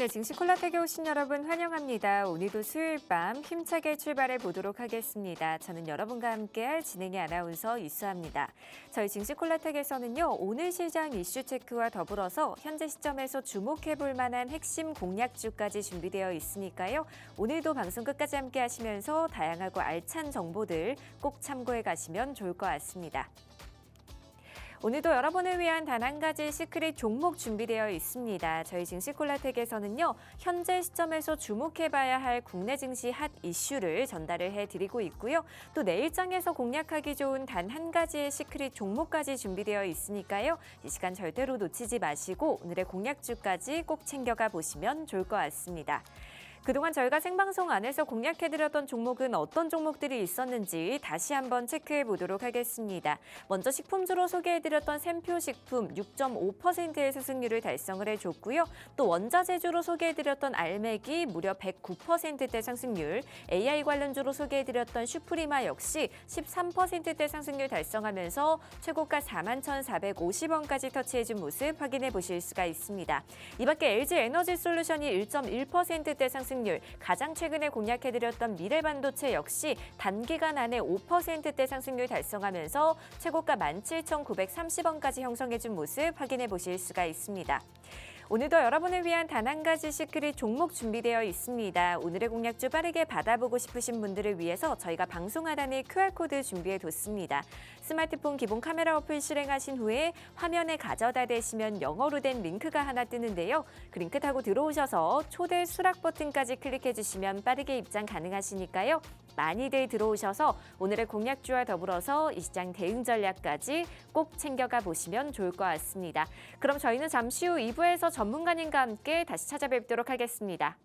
네, 증시 콜라텍에 오신 여러분 환영합니다. 오늘도 수요일 밤 힘차게 출발해 보도록 하겠습니다. 저는 여러분과 함께할 진행의 아나운서 이수아입니다. 저희 증시 콜라텍에서는요, 오늘 시장 이슈 체크와 더불어서 현재 시점에서 주목해 볼 만한 핵심 공략주까지 준비되어 있으니까요. 오늘도 방송 끝까지 함께 하시면서 다양하고 알찬 정보들 꼭 참고해 가시면 좋을 것 같습니다. 오늘도 여러분을 위한 단 한 가지 시크릿 종목 준비되어 있습니다. 저희 증시 콜라텍에서는요, 현재 시점에서 주목해봐야 할 국내 증시 핫 이슈를 전달을 해드리고 있고요. 또 내일장에서 공략하기 좋은 단 한 가지의 시크릿 종목까지 준비되어 있으니까요. 이 시간 절대로 놓치지 마시고 오늘의 공략주까지 꼭 챙겨가 보시면 좋을 것 같습니다. 그동안 저희가 생방송 안에서 공략해드렸던 종목은 어떤 종목들이 있었는지 다시 한번 체크해 보도록 하겠습니다. 먼저 식품주로 소개해드렸던 샘표식품 6.5%의 수승률을 달성을 해줬고요. 또 원자재주로 소개해드렸던 알맥이 무려 109%대 상승률, AI 관련주로 소개해드렸던 슈프리마 역시 13%대 상승률 달성하면서 최고가 41,450원까지 터치해준 모습 확인해 보실 수가 있습니다. 이 밖에 LG에너지솔루션이 1.1%대 상승률, 가장 최근에 공략해드렸던 미래반도체 역시 단기간 안에 5%대 상승률 달성하면서 최고가 17,930원까지 형성해준 모습 확인해 보실 수가 있습니다. 오늘도 여러분을 위한 단 한 가지 시크릿 종목 준비되어 있습니다. 오늘의 공략주 빠르게 받아보고 싶으신 분들을 위해서 저희가 방송 하단에 QR코드 준비해뒀습니다. 스마트폰 기본 카메라 어플 실행하신 후에 화면에 가져다 대시면 영어로 된 링크가 하나 뜨는데요. 그 링크 타고 들어오셔서 초대 수락 버튼까지 클릭해주시면 빠르게 입장 가능하시니까요. 많이들 들어오셔서 오늘의 공략주와 더불어서 이 시장 대응 전략까지 꼭 챙겨가 보시면 좋을 것 같습니다. 그럼 저희는 잠시 후 2부에서 전문가님과 함께 다시 찾아뵙도록 하겠습니다.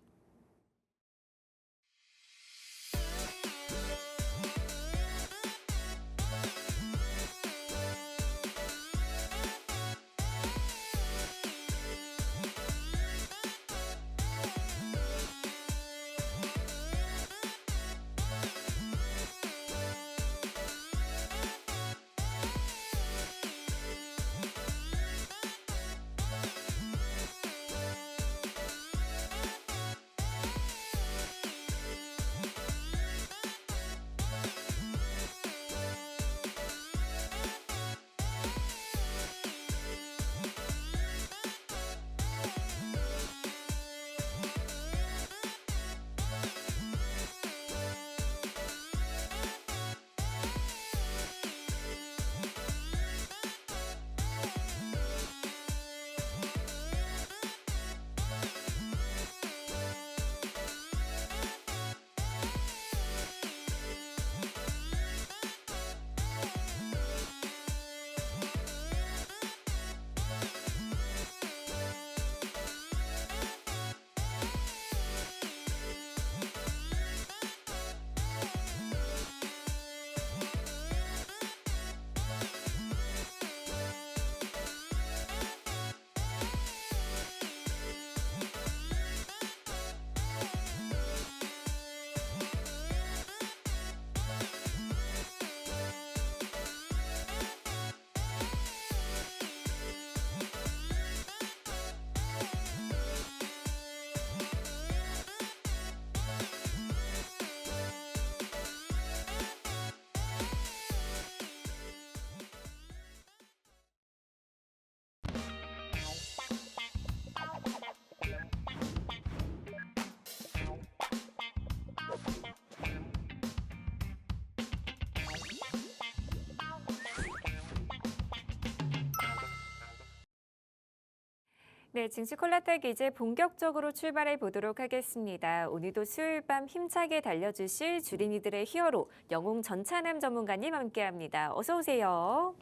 네, 증시 콜라텍 이제 본격적으로 출발해 보도록 하겠습니다. 오늘도 수요일 밤 힘차게 달려주실 주린이들의 히어로 영웅 전찬남 전문가님 함께합니다. 어서 오세요.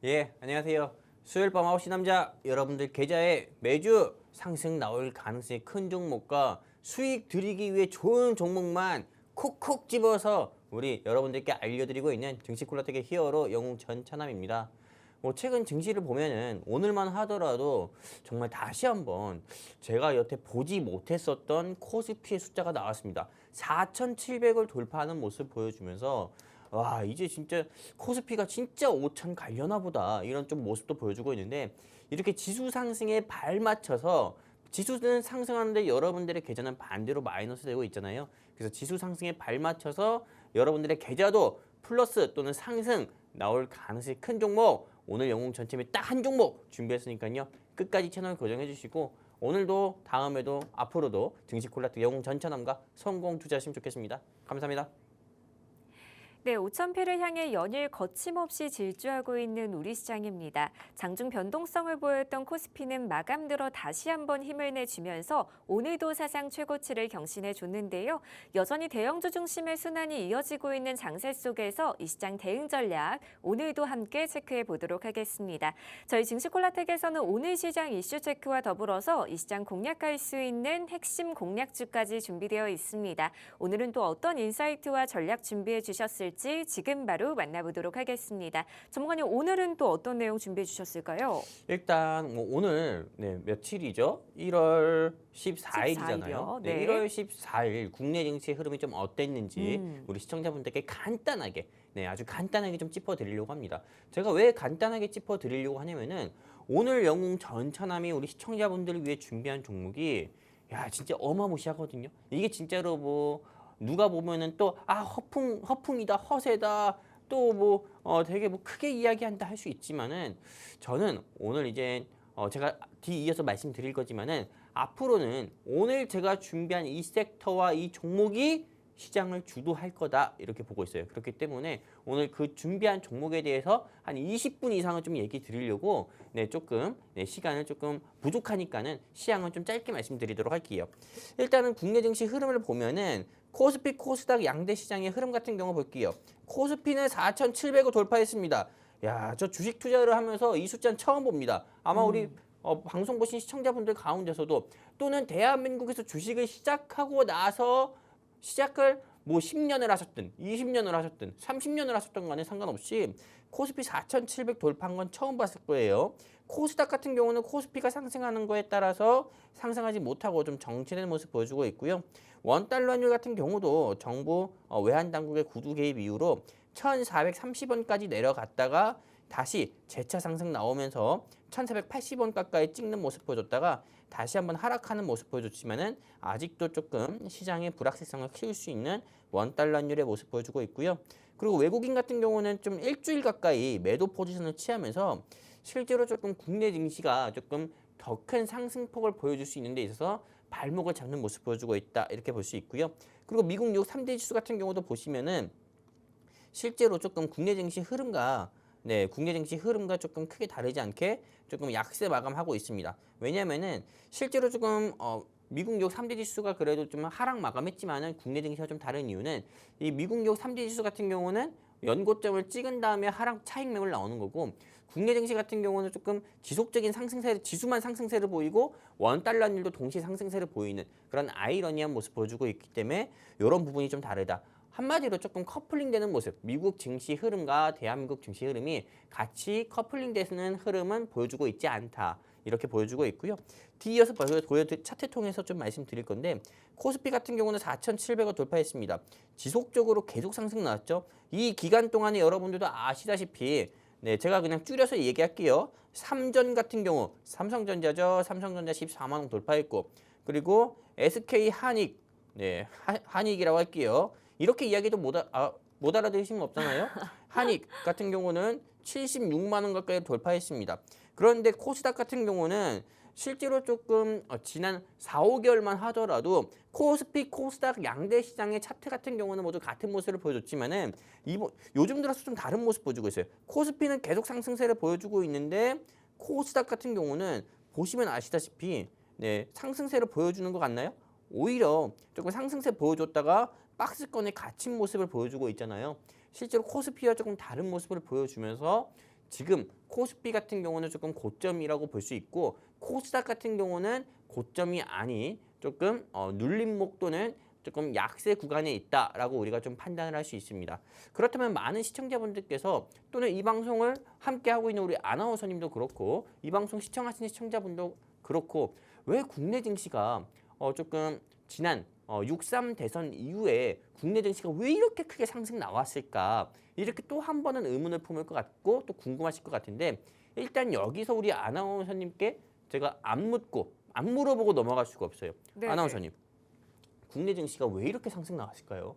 예, 안녕하세요. 수요일 밤 9시 남자 여러분들 계좌에 매주 상승 나올 가능성이 큰 종목과 수익 드리기 위해 좋은 종목만 콕콕 집어서 우리 여러분들께 알려드리고 있는 증시 콜라텍의 히어로 영웅 전찬남입니다. 최근 증시를 보면은 오늘만 하더라도 정말 다시 한번 제가 여태 보지 못했었던 코스피의 숫자가 나왔습니다. 4,700을 돌파하는 모습 보여주면서 와, 이제 진짜 코스피가 진짜 5,000 가려나 보다 이런 좀 모습도 보여주고 있는데, 이렇게 지수 상승에 발맞춰서 지수는 상승하는데 여러분들의 계좌는 반대로 마이너스 되고 있잖아요. 그래서 지수 상승에 발맞춰서 여러분들의 계좌도 플러스 또는 상승 나올 가능성이 큰 종목, 오늘 영웅 전체에 딱 한 종목 준비했으니까요. 끝까지 채널 고정해 주시고 오늘도 다음에도 앞으로도 증시 콜라텍 영웅 전천함과 성공 투자하시면 좋겠습니다. 감사합니다. 네, 5,000피를 향해 연일 거침없이 질주하고 있는 우리 시장입니다. 장중 변동성을 보였던 코스피는 마감 들어 다시 한번 힘을 내주면서 오늘도 사상 최고치를 경신해 줬는데요. 여전히 대형주 중심의 순환이 이어지고 있는 장세 속에서 이 시장 대응 전략 오늘도 함께 체크해 보도록 하겠습니다. 저희 증시콜라텍에서는 오늘 시장 이슈 체크와 더불어서 이 시장 공략할 수 있는 핵심 공략주까지 준비되어 있습니다. 오늘은 또 어떤 인사이트와 전략 준비해 주셨을지 지금 바로 만나보도록 하겠습니다. 전문가님, 오늘은 또 어떤 내용 준비해 주셨을까요? 일단 오늘 며칠이죠? 1월 14일이잖아요. 네. 1월 14일 국내 증시의 흐름이 좀 어땠는지 우리 시청자분들께 간단하게 아주 간단하게 좀 짚어드리려고 합니다. 제가 왜 간단하게 짚어드리려고 하냐면은 오늘 영웅 전천함이 우리 시청자분들을 위해 준비한 종목이 진짜 어마무시하거든요. 이게 진짜로 뭐 누가 보면은 또 허풍이다, 허세다, 또 뭐 되게 뭐 크게 이야기한다 할 수 있지만은 저는 오늘 이제 제가 뒤 이어서 말씀드릴 거지만은 앞으로는 오늘 제가 준비한 이 섹터와 이 종목이 시장을 주도할 거다 이렇게 보고 있어요. 그렇기 때문에 오늘 그 준비한 종목에 대해서 한 20분 이상을 좀 얘기 드리려고 조금 시간을 조금 부족하니까는 시향을 좀 짧게 말씀드리도록 할게요. 일단은 국내 증시 흐름을 보면은 코스피, 코스닥 양대 시장의 흐름 같은 경우 볼게요. 코스피는 4,700을 돌파했습니다. 저 주식 투자를 하면서 이 숫자는 처음 봅니다. 아마 우리 방송 보신 시청자분들 가운데서도 또는 대한민국에서 주식을 시작하고 나서 시작을 뭐 10년을 하셨든 20년을 하셨든 30년을 하셨던 간에 상관없이 코스피 4,700 돌파한 건 처음 봤을 거예요. 코스닥 같은 경우는 코스피가 상승하는 거에 따라서 상승하지 못하고 좀 정체된 모습 보여주고 있고요. 원달러 환율 같은 경우도 정부 외환 당국의 구두 개입 이후로 1,430원까지 내려갔다가 다시 재차 상승 나오면서 1,480원 가까이 찍는 모습 보여줬다가 다시 한번 하락하는 모습 보여줬지만은 아직도 조금 시장의 불확실성을 키울 수 있는 원달러 환율의 모습 보여주고 있고요. 그리고 외국인 같은 경우는 좀 일주일 가까이 매도 포지션을 취하면서 실제로 조금 국내 증시가 조금 더 큰 상승폭을 보여줄 수 있는 데 있어서 발목을 잡는 모습 보여주고 있다 이렇게 볼 수 있고요. 그리고 미국 뉴욕 3대 지수 같은 경우도 보시면은 실제로 조금 국내 증시 흐름과 국내 증시 흐름과 조금 크게 다르지 않게 조금 약세 마감하고 있습니다. 왜냐하면은 실제로 조금 미국 뉴욕 3대 지수가 그래도 좀 하락 마감했지만은 국내 증시와 좀 다른 이유는 이 미국 뉴욕 3대 지수 같은 경우는 연고점을 찍은 다음에 하락 차익 매물 나오는 거고 국내 증시 같은 경우는 조금 지속적인 상승세, 지수만 상승세를 보이고 원달러 환율도 동시에 상승세를 보이는 그런 아이러니한 모습 보여주고 있기 때문에 이런 부분이 좀 다르다. 한마디로 조금 커플링되는 모습, 미국 증시 흐름과 대한민국 증시 흐름이 같이 커플링되는 흐름은 보여주고 있지 않다. 이렇게 보여주고 있고요. 뒤이어서 차트 통해서 좀 말씀드릴 건데 코스피 같은 경우는 4,700을 돌파했습니다. 지속적으로 계속 상승 나왔죠. 이 기간 동안에 여러분들도 아시다시피 제가 그냥 줄여서 얘기할게요. 삼전 같은 경우 삼성전자죠. 삼성전자 14만 원 돌파했고 그리고 SK 한익, 한익이라고 할게요. 이렇게 이야기도 못 알아들으신 거 없잖아요. 한익 같은 경우는 76만 원 가까이 돌파했습니다. 그런데 코스닥 같은 경우는 실제로 조금 지난 4, 5개월만 하더라도 코스피, 코스닥 양대 시장의 차트 같은 경우는 모두 같은 모습을 보여줬지만은 요즘 들어서 좀 다른 모습 보여주고 있어요. 코스피는 계속 상승세를 보여주고 있는데 코스닥 같은 경우는 보시면 아시다시피 상승세를 보여주는 것 같나요? 오히려 조금 상승세 보여줬다가 박스권에 갇힌 모습을 보여주고 있잖아요. 실제로 코스피와 조금 다른 모습을 보여주면서 지금 코스피 같은 경우는 조금 고점이라고 볼 수 있고 코스닥 같은 경우는 고점이 아닌 조금 눌림목 또는 조금 약세 구간에 있다라고 우리가 좀 판단을 할 수 있습니다. 그렇다면 많은 시청자분들께서 또는 이 방송을 함께 하고 있는 우리 아나운서님도 그렇고 이 방송 시청하시는 시청자분도 그렇고 왜 국내 증시가 조금 지난 6.3 대선 이후에 국내 증시가 왜 이렇게 크게 상승 나왔을까? 이렇게 또 한 번은 의문을 품을 것 같고 또 궁금하실 것 같은데 일단 여기서 우리 아나운서님께 제가 안 묻고 안 물어보고 넘어갈 수가 없어요. 네, 아나운서님, 국내 증시가 왜 이렇게 상승 나왔을까요?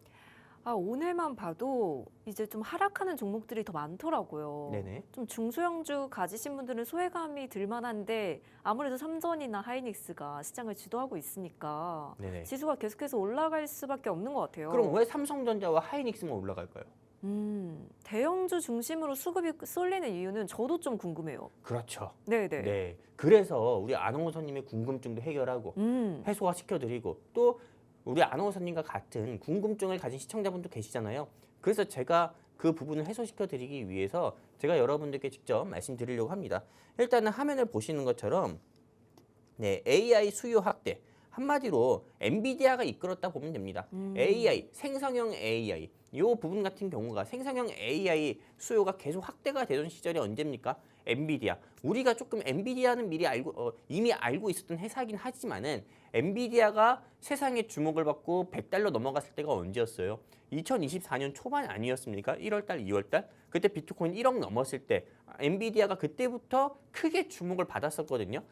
오늘만 봐도 이제 좀 하락하는 종목들이 더 많더라고요. 네네. 좀 중소형주 가지신 분들은 소외감이 들만한데 아무래도 삼전이나 하이닉스가 시장을 주도하고 있으니까 네네. 지수가 계속해서 올라갈 수밖에 없는 것 같아요. 그럼 왜 삼성전자와 하이닉스만 올라갈까요? 대형주 중심으로 수급이 쏠리는 이유는 저도 좀 궁금해요. 그렇죠. 네네. 네. 그래서 우리 아나운서님의 궁금증도 해결하고 해소가 시켜드리고 또 우리 아나운서님과 같은 궁금증을 가진 시청자분도 계시잖아요. 그래서 제가 그 부분을 해소시켜드리기 위해서 제가 여러분들께 직접 말씀드리려고 합니다. 일단은 화면을 보시는 것처럼 네, AI 수요 확대. 한마디로 엔비디아가 이끌었다 보면 됩니다. AI, 생성형 AI. 이 부분 같은 경우가 생성형 AI 수요가 계속 확대가 되던 시절이 언제입니까? 엔비디아. 우리가 조금 엔비디아는 이미 알고 있었던 회사긴 하지만은 엔비디아가 세상의 주목을 받고 100달러 넘어갔을 때가 언제였어요? 2024년 초반 아니었습니까? 1월달, 2월달? 그때 비트코인 1억 넘었을 때 엔비디아가 그때부터 크게 주목을 받았었거든요.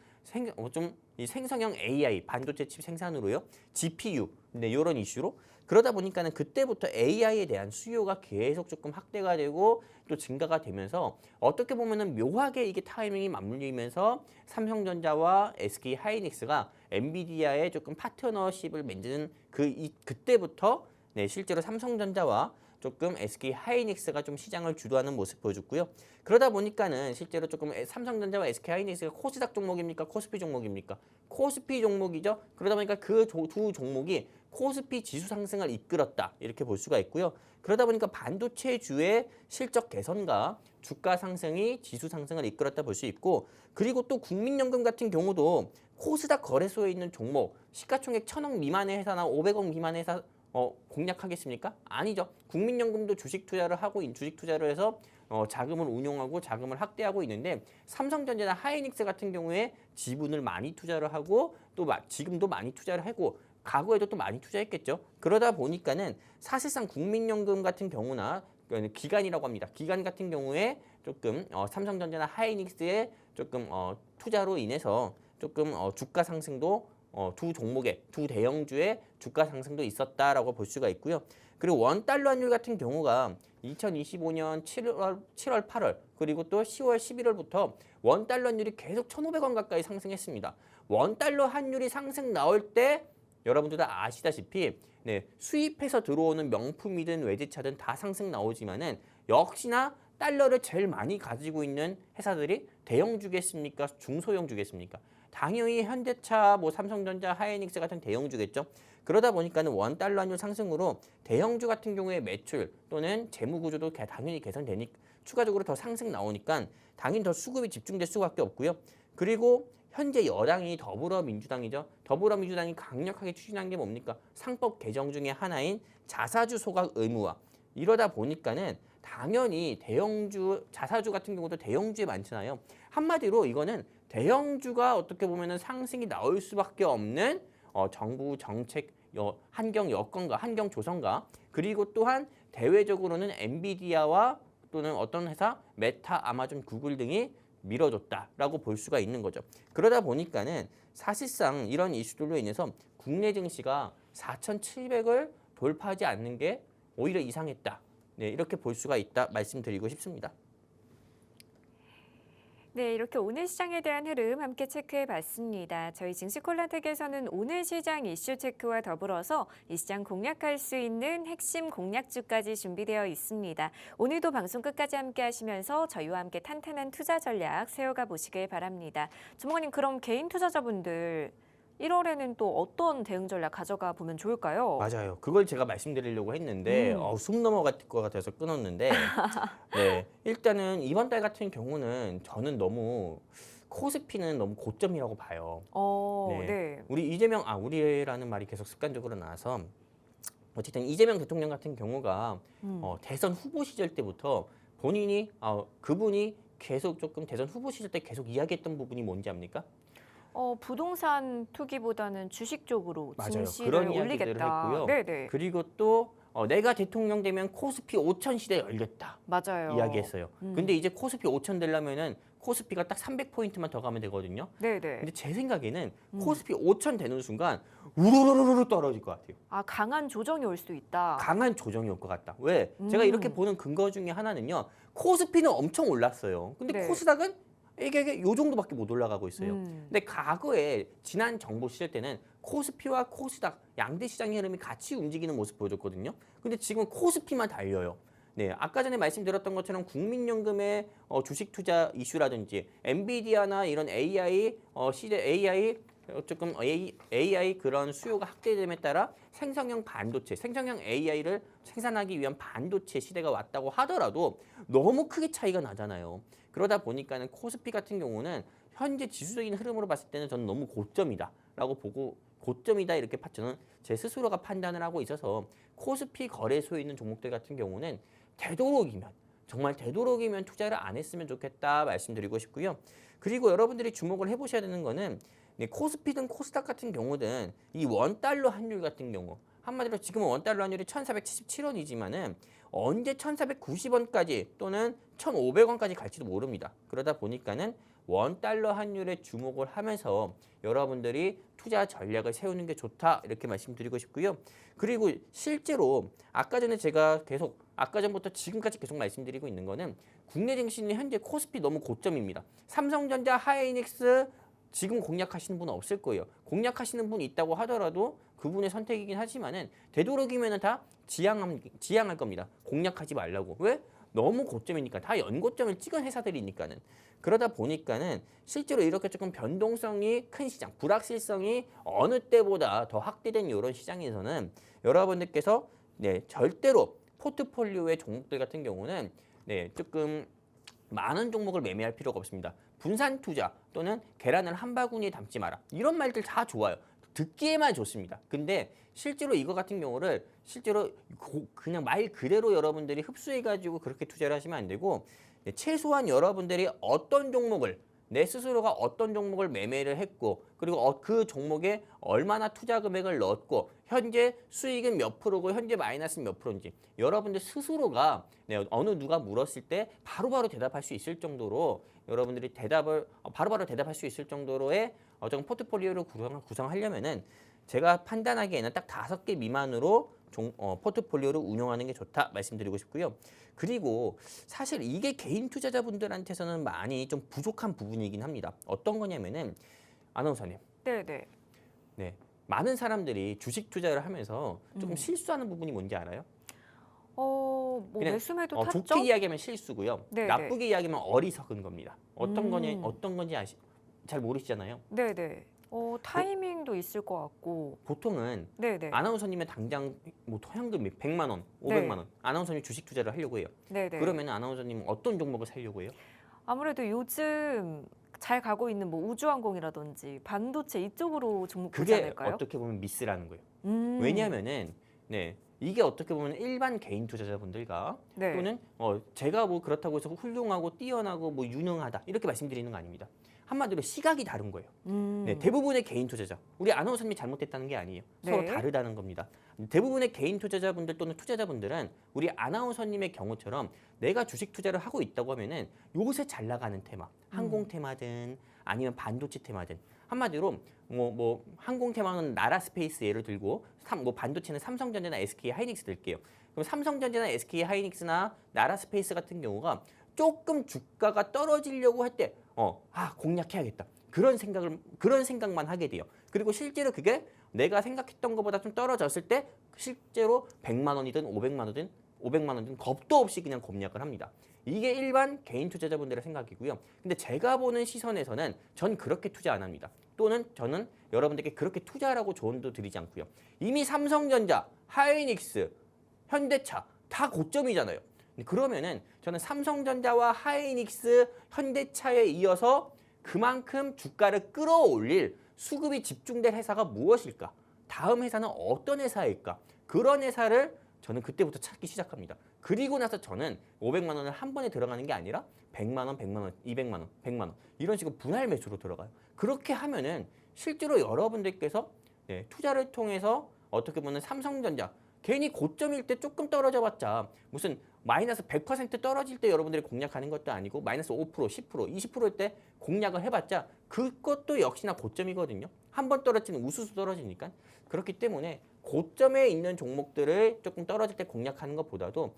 이 생성형 AI 반도체 칩 생산으로요. GPU 네, 이런 이슈로 그러다 보니까는 그때부터 AI에 대한 수요가 계속 조금 확대가 되고 또 증가가 되면서 어떻게 보면은 묘하게 이게 타이밍이 맞물리면서 삼성전자와 SK 하이닉스가 엔비디아에 조금 파트너십을 맺는 그때부터 네, 실제로 삼성전자와 조금 SK 하이닉스가 좀 시장을 주도하는 모습 보여줬고요. 그러다 보니까는 실제로 조금 삼성전자와 SK 하이닉스가 코스닥 종목입니까? 코스피 종목입니까? 코스피 종목이죠. 그러다 보니까 그 두 종목이 코스피 지수 상승을 이끌었다. 이렇게 볼 수가 있고요. 그러다 보니까 반도체주의 실적 개선과 주가 상승이 지수 상승을 이끌었다 볼 수 있고 그리고 또 국민연금 같은 경우도 코스닥 거래소에 있는 종목 시가총액 1,000억 미만의 회사나 500억 미만의 회사 공략하겠습니까? 아니죠. 국민연금도 주식 투자를 해서 자금을 운용하고 자금을 확대하고 있는데 삼성전자나 하이닉스 같은 경우에 지분을 많이 투자를 하고 또 지금도 많이 투자를 하고 과거에도 또 많이 투자했겠죠. 그러다 보니까는 사실상 국민연금 같은 경우나 기관이라고 합니다. 기관 같은 경우에 조금 삼성전자나 하이닉스의 조금 투자로 인해서 조금 주가 상승도 두 대형주의 주가 상승도 있었다라고 볼 수가 있고요. 그리고 원달러 환율 같은 경우가 2025년 7월, 8월 그리고 또 10월, 11월부터 원달러 환율이 계속 1,500원 가까이 상승했습니다. 원달러 환율이 상승 나올 때 여러분들 다 아시다시피 네, 수입해서 들어오는 명품이든 외제차든 다 상승 나오지만은 역시나 달러를 제일 많이 가지고 있는 회사들이 대형주겠습니까? 중소형주겠습니까? 당연히 현대차, 삼성전자, 하이닉스 같은 대형주겠죠. 그러다 보니까는 원달러 환율 상승으로 대형주 같은 경우에 매출 또는 재무 구조도 당연히 개선되니까 추가적으로 더 상승 나오니까 당연히 더 수급이 집중될 수밖에 없고요. 그리고 현재 여당이 더불어민주당이죠. 더불어민주당이 강력하게 추진한 게 뭡니까? 상법 개정 중에 하나인 자사주 소각 의무화. 이러다 보니까는 당연히 대형주, 자사주 같은 경우도 대형주에 많잖아요. 한마디로 이거는 대형주가 어떻게 보면은 상승이 나올 수밖에 없는 정부 정책 환경 여건과 환경 조성과 그리고 또한 대외적으로는 엔비디아와 또는 어떤 회사 메타, 아마존, 구글 등이 밀어줬다라고 볼 수가 있는 거죠. 그러다 보니까는 사실상 이런 이슈들로 인해서 국내 증시가 4,700을 돌파하지 않는 게 오히려 이상했다. 네, 이렇게 볼 수가 있다 말씀드리고 싶습니다. 네, 이렇게 오늘 시장에 대한 흐름 함께 체크해 봤습니다. 저희 증시콜라텍에서는 오늘 시장 이슈 체크와 더불어서 이 시장 공략할 수 있는 핵심 공략주까지 준비되어 있습니다. 오늘도 방송 끝까지 함께 하시면서 저희와 함께 탄탄한 투자 전략 세워가 보시길 바랍니다. 주목님, 그럼 개인 투자자분들 1월에는 또 어떤 대응 전략 가져가 보면 좋을까요? 맞아요. 그걸 제가 말씀드리려고 했는데 숨 넘어갈 것 같아서 끊었는데 네, 일단은 이번 달 같은 경우는 저는 너무 코스피는 너무 고점이라고 봐요. 네. 네. 우리라는 말이 계속 습관적으로 나와서 어쨌든 이재명 대통령 같은 경우가 대선 후보 시절 때부터 본인이 그분이 계속 조금 대선 후보 시절 때 계속 이야기했던 부분이 뭔지 압니까? 부동산 투기보다는 주식 쪽으로 맞아요. 증시를 그런 이야기들을 올리겠다. 했고요. 네네. 그리고 또 내가 대통령 되면 코스피 5천 시대 열겠다. 맞아요. 이야기했어요. 근데 이제 코스피 5천 되려면은 코스피가 딱 300포인트만 더 가면 되거든요. 네네. 근데 제 생각에는 코스피 5천 되는 순간 우르르르르 떨어질 것 같아요. 아, 강한 조정이 올 수도 있다. 강한 조정이 올 것 같다. 왜? 제가 이렇게 보는 근거 중에 하나는요. 코스피는 엄청 올랐어요. 근데 네. 코스닥은 이게 요 정도밖에 못 올라가고 있어요. 음. 근데 과거에 지난 정부 시절 때는 코스피와 코스닥 양대 시장의 흐름이 같이 움직이는 모습 보여줬거든요. 근데 지금 코스피만 달려요. 네, 아까 전에 말씀드렸던 것처럼 국민연금의 주식 투자 이슈라든지 엔비디아나 이런 AI 시대 AI 조금 AI 그런 수요가 확대됨에 따라 생성형 반도체, 생성형 AI를 생산하기 위한 반도체 시대가 왔다고 하더라도 너무 크게 차이가 나잖아요. 그러다 보니까는 코스피 같은 경우는 현재 지수적인 흐름으로 봤을 때는 저는 너무 고점이다라고 보고 고점이다 이렇게 저는 제 스스로가 판단을 하고 있어서 코스피 거래소에 있는 종목들 같은 경우는 되도록이면 정말 되도록이면 투자를 안 했으면 좋겠다 말씀드리고 싶고요. 그리고 여러분들이 주목을 해보셔야 되는 거는 코스피든 코스닥 같은 경우든 이 원달러 환율 같은 경우 한마디로 지금은 원달러 환율이 1,477원이지만은 언제 1,490원까지 또는 1,500원까지 갈지도 모릅니다. 그러다 보니까는 원달러 환율에 주목을 하면서 여러분들이 투자 전략을 세우는 게 좋다 이렇게 말씀드리고 싶고요. 그리고 실제로 아까 전에 제가 계속 아까 전부터 지금까지 계속 말씀드리고 있는 거는 국내 증시는 현재 코스피 너무 고점입니다. 삼성전자, 하이닉스 지금 공략하시는 분은 없을 거예요. 공략하시는 분이 있다고 하더라도 그분의 선택이긴 하지만은 되도록이면은 다 지양할 겁니다. 공략하지 말라고. 왜? 너무 고점이니까 다 연고점을 찍은 회사들이니까는. 그러다 보니까는 실제로 이렇게 조금 변동성이 큰 시장, 불확실성이 어느 때보다 더 확대된 이런 시장에서는 여러분들께서 절대로 포트폴리오의 종목들 같은 경우는 조금 많은 종목을 매매할 필요가 없습니다. 분산 투자 또는 계란을 한 바구니에 담지 마라. 이런 말들 다 좋아요. 듣기에만 좋습니다. 근데 실제로 이거 같은 경우를 실제로 그냥 말 그대로 여러분들이 흡수해가지고 그렇게 투자를 하시면 안 되고 최소한 여러분들이 어떤 종목을 내 스스로가 어떤 종목을 매매를 했고 그리고 그 종목에 얼마나 투자 금액을 넣었고 현재 수익은 몇 프로고 현재 마이너스는 몇 프로인지 여러분들 스스로가 어느 누가 물었을 때 바로바로 대답할 수 있을 정도로 여러분들이 대답을 바로바로 대답할 수 있을 정도로의 어떤 포트폴리오를 구성하려면은 제가 판단하기에는 딱 5개 미만으로 포트폴리오를 운영하는 게 좋다 말씀드리고 싶고요. 그리고 사실 이게 개인 투자자분들한테서는 많이 좀 부족한 부분이긴 합니다. 어떤 거냐면은 아나운서님. 네네. 네. 많은 사람들이 주식 투자를 하면서 조금 실수하는 부분이 뭔지 알아요? 뭐 그냥 매수매도 탔죠? 좋게 이야기하면 실수고요. 네네. 나쁘게 이야기하면 어리석은 겁니다. 어떤 건지 잘 모르시잖아요. 네네. 타이밍도 있을 것 같고. 보통은 네네. 아나운서님의 당장 뭐 현금이 100만 원, 500만 원. 아나운서님 주식 투자를 하려고 해요. 네네. 그러면 아나운서님은 어떤 종목을 사려고 해요? 아무래도 요즘 잘 가고 있는 뭐 우주항공이라든지 반도체 이쪽으로 종목 보지 그게 않을까요? 어떻게 보면 미스라는 거예요. 음. 왜냐하면은 이게 어떻게 보면 일반 개인 투자자분들과 네. 또는 제가 뭐 그렇다고 해서 훌륭하고 뛰어나고 뭐 유능하다 이렇게 말씀드리는 거 아닙니다. 한마디로 시각이 다른 거예요. 대부분의 개인 투자자, 우리 아나운서님이 잘못됐다는 게 아니에요. 서로 네. 다르다는 겁니다. 대부분의 개인 투자자분들 또는 투자자분들은 우리 아나운서님의 경우처럼 내가 주식 투자를 하고 있다고 하면은 요새 잘 나가는 테마, 항공 테마든 아니면 반도체 테마든 한마디로 뭐 항공 테마는 나라스페이스 예를 들고 뭐 반도체는 삼성전자나 SK 하이닉스 들게요. 그럼 삼성전자나 SK 하이닉스나 나라스페이스 같은 경우가 조금 주가가 떨어지려고 할 때 공략해야겠다. 그런 생각만 하게 돼요. 그리고 실제로 그게 내가 생각했던 것보다 좀 떨어졌을 때 실제로 100만 원이든 500만 원이든 겁도 없이 그냥 공략을 합니다. 이게 일반 개인 투자자분들의 생각이고요. 근데 제가 보는 시선에서는 전 그렇게 투자 안 합니다. 또는 저는 여러분들께 그렇게 투자하라고 조언도 드리지 않고요. 이미 삼성전자, 하이닉스, 현대차 다 고점이잖아요. 그러면은 저는 삼성전자와 하이닉스, 현대차에 이어서 그만큼 주가를 끌어올릴 수급이 집중된 회사가 무엇일까? 다음 회사는 어떤 회사일까? 그런 회사를 저는 그때부터 찾기 시작합니다. 그리고 나서 저는 500만 원을 한 번에 들어가는 게 아니라 100만 원, 100만 원, 200만 원, 100만 원 이런 식으로 분할 매수로 들어가요. 그렇게 하면은 실제로 여러분들께서 투자를 통해서 어떻게 보면 삼성전자 괜히 고점일 때 조금 떨어져봤자 무슨 마이너스 100% 떨어질 때 여러분들이 공략하는 것도 아니고 마이너스 5%, 10%, 20%일 때 공략을 해봤자 그것도 역시나 고점이거든요. 한 번 떨어지는 우수수 떨어지니까. 그렇기 때문에 고점에 있는 종목들을 조금 떨어질 때 공략하는 것보다도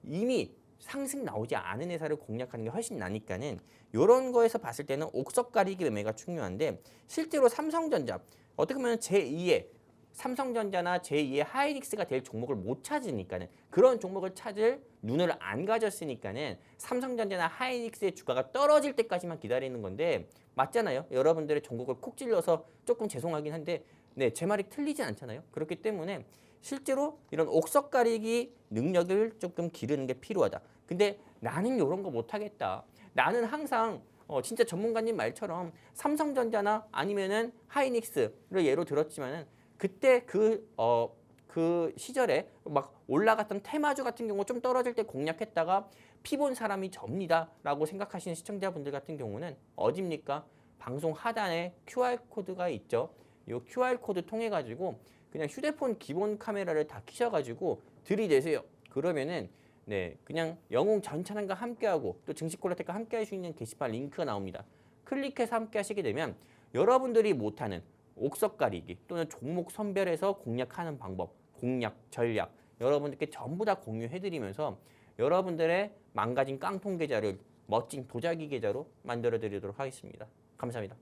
이미 상승 나오지 않은 회사를 공략하는 게 훨씬 나니까는 이런 거에서 봤을 때는 옥석 가리기 매매가 중요한데 실제로 삼성전자 어떻게 보면 제2의 삼성전자나 제2의 하이닉스가 될 종목을 못 찾으니까는 그런 종목을 찾을 눈을 안 가졌으니까는 삼성전자나 하이닉스의 주가가 떨어질 때까지만 기다리는 건데 맞잖아요. 여러분들의 종목을 콕 찔러서 조금 죄송하긴 한데 네, 제 말이 틀리지 않잖아요. 그렇기 때문에 실제로 이런 옥석 가리기 능력을 조금 기르는 게 필요하다. 근데 나는 이런 거 못하겠다. 나는 항상 진짜 전문가님 말처럼 삼성전자나 아니면은 하이닉스를 예로 들었지만은 그때 그 시절에 막 올라갔던 테마주 같은 경우 좀 떨어질 때 공략했다가 피 본 사람이 접니다라고 생각하시는 시청자분들 같은 경우는 어딥니까? 방송 하단에 QR코드가 있죠. 이 QR코드 통해 가지고 그냥 휴대폰 기본 카메라를 다 켜셔가지고 들이대세요. 그러면은 네 그냥 영웅 전찬환과 함께하고 또 증시콜라텍과 함께할 수 있는 게시판 링크가 나옵니다. 클릭해서 함께하시게 되면 여러분들이 못하는 옥석 가리기 또는 종목 선별해서 공략하는 방법, 공략, 전략 여러분들께 전부 다 공유해드리면서 여러분들의 망가진 깡통 계좌를 멋진 도자기 계좌로 만들어드리도록 하겠습니다. 감사합니다.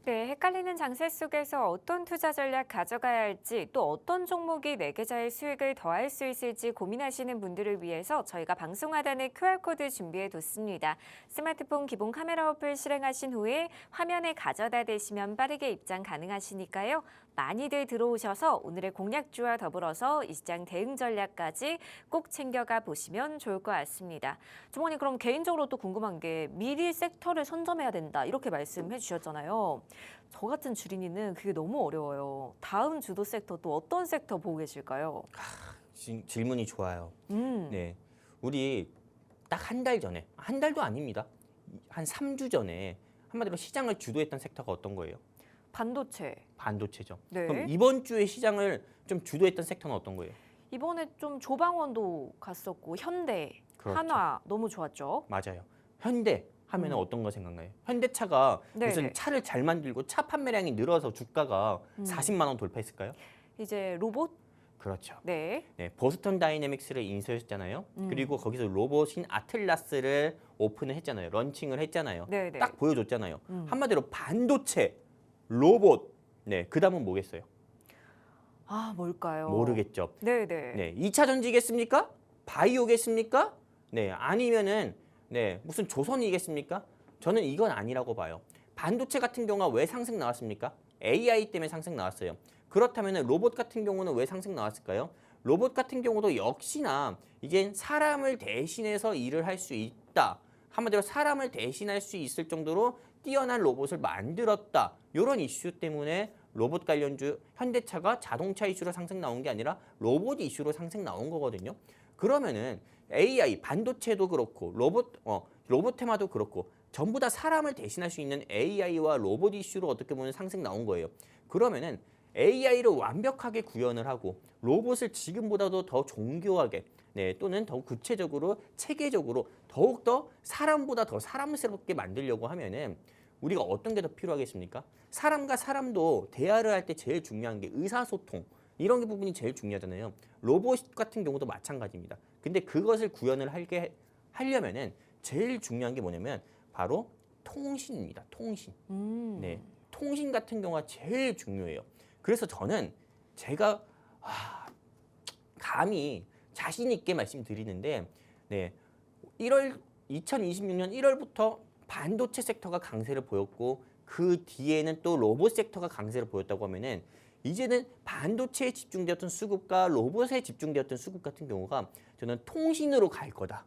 네, 헷갈리는 장세 속에서 어떤 투자 전략 가져가야 할지 또 어떤 종목이 내 계좌의 수익을 더할 수 있을지 고민하시는 분들을 위해서 저희가 방송 하단에 QR코드 준비해뒀습니다. 스마트폰 기본 카메라 어플 실행하신 후에 화면에 가져다 대시면 빠르게 입장 가능하시니까요. 많이들 들어오셔서 오늘의 공략주와 더불어서 이 시장 대응 전략까지 꼭 챙겨가 보시면 좋을 것 같습니다. 주모님 그럼 개인적으로 또 궁금한 게 미리 섹터를 선점해야 된다 이렇게 말씀해 주셨잖아요. 저 같은 주린이는 그게 너무 어려워요. 다음 주도 섹터 또 어떤 섹터 보고 계실까요? 질문이 좋아요. 네, 우리 딱 한 달 전에 한 달도 아닙니다. 한 3주 전에 한마디로 시장을 주도했던 섹터가 어떤 거예요? 반도체. 반도체죠. 네. 그럼 이번 주에 시장을 좀 주도했던 섹터는 어떤 거예요? 이번에 좀 조방원도 갔었고 현대, 그렇죠. 한화 너무 좋았죠. 맞아요. 현대 하면 어떤 거 생각나요? 현대차가 네네. 무슨 차를 잘 만들고 차 판매량이 늘어서 주가가 40만 원 돌파했을까요? 이제 로봇? 그렇죠. 네. 네, 보스턴 다이내믹스를 인수했잖아요. 그리고 거기서 로봇인 아틀라스를 오픈을 했잖아요. 런칭을 했잖아요. 네네. 딱 보여줬잖아요. 한마디로 반도체, 로봇. 네, 그 다음은 뭐겠어요? 아, 뭘까요? 모르겠죠. 네네. 네, 2차 전지겠습니까? 바이오겠습니까? 네, 아니면은 네, 무슨 조선이겠습니까? 저는 이건 아니라고 봐요. 반도체 같은 경우가 왜 상승 나왔습니까? AI 때문에 상승 나왔어요. 그렇다면 로봇 같은 경우는 왜 상승 나왔을까요? 로봇 같은 경우도 역시나 이제 사람을 대신해서 일을 할 수 있다. 한마디로 사람을 대신할 수 있을 정도로 뛰어난 로봇을 만들었다. 이런 이슈 때문에 로봇 관련주 현대차가 자동차 이슈로 상승 나온 게 아니라 로봇 이슈로 상승 나온 거거든요. 그러면은 AI 반도체도 그렇고 로봇 테마도 그렇고 전부 다 사람을 대신할 수 있는 AI와 로봇 이슈로 어떻게 보면 상승 나온 거예요. 그러면은 AI를 완벽하게 구현을 하고 로봇을 지금보다도 더 정교하게 또는 더 구체적으로 체계적으로 더욱더 사람보다 더 사람스럽게 만들려고 하면은 우리가 어떤 게 더 필요하겠습니까? 사람과 사람도 대화를 할 때 제일 중요한 게 의사소통 이런 게 부분이 제일 중요하잖아요. 로봇 같은 경우도 마찬가지입니다. 근데 그것을 구현을 하려면은 제일 중요한 게 뭐냐면 바로 통신입니다. 통신. 네, 통신 같은 경우가 제일 중요해요. 그래서 저는 제가 감히 자신 있게 말씀드리는데 2026년 1월부터 반도체 섹터가 강세를 보였고 그 뒤에는 또 로봇 섹터가 강세를 보였다고 하면은 이제는 반도체에 집중되었던 수급과 로봇에 집중되었던 수급 같은 경우가 저는 통신으로 갈 거다.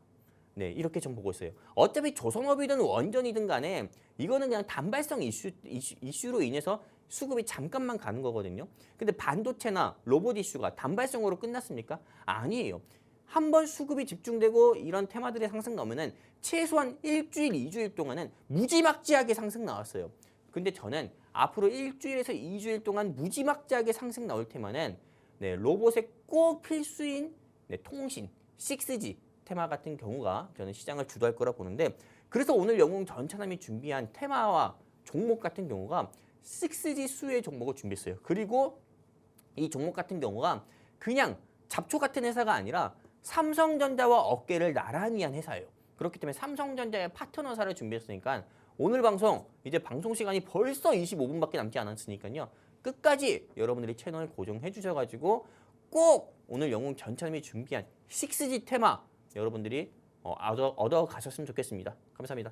네, 이렇게 좀 보고 있어요. 어차피 조선업이든 원전이든 간에 이거는 그냥 단발성 이슈로 인해서 수급이 잠깐만 가는 거거든요. 근데 반도체나 로봇 이슈가 단발성으로 끝났습니까? 아니에요. 한번 수급이 집중되고 이런 테마들의 상승 나오면은 최소한 일주일, 2주일 동안은 무지막지하게 상승 나왔어요. 근데 저는 앞으로 일주일에서 2주일 동안 무지막지하게 상승 나올 테마는 네, 로봇에 꼭 필수인 통신, 6G 테마 같은 경우가 저는 시장을 주도할 거라 보는데 그래서 오늘 영웅 전차남이 준비한 테마와 종목 같은 경우가 6G 수혜 종목을 준비했어요. 그리고 이 종목 같은 경우가 그냥 잡초 같은 회사가 아니라 삼성전자와 어깨를 나란히 한 회사예요. 그렇기 때문에 삼성전자의 파트너사를 준비했으니까 오늘 방송 이제 방송 시간이 벌써 25분밖에 남지 않았으니까요. 끝까지 여러분들이 채널 고정해 주셔가지고 꼭 오늘 영웅 전차님이 준비한 6G 테마 여러분들이 얻어 가셨으면 좋겠습니다. 감사합니다.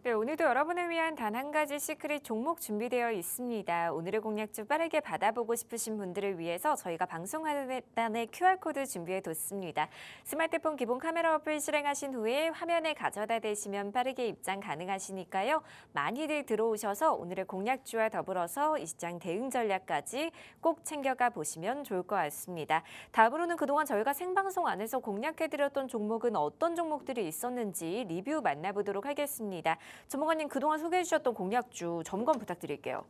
네, 오늘도 여러분을 위한 단 한 가지 시크릿 종목 준비되어 있습니다. 오늘의 공략주 빠르게 받아보고 싶으신 분들을 위해서 저희가 방송 하단에 QR코드 준비해뒀습니다. 스마트폰 기본 카메라 어플 실행하신 후에 화면에 가져다 대시면 빠르게 입장 가능하시니까요. 많이들 들어오셔서 오늘의 공략주와 더불어서 이 시장 대응 전략까지 꼭 챙겨가 보시면 좋을 것 같습니다. 다음으로는 그동안 저희가 생방송 안에서 공략해드렸던 종목은 어떤 종목들이 있었는지 리뷰 만나보도록 하겠습니다. 전문가님 그동안 소개해 주셨던 공략주 점검 부탁드릴게요.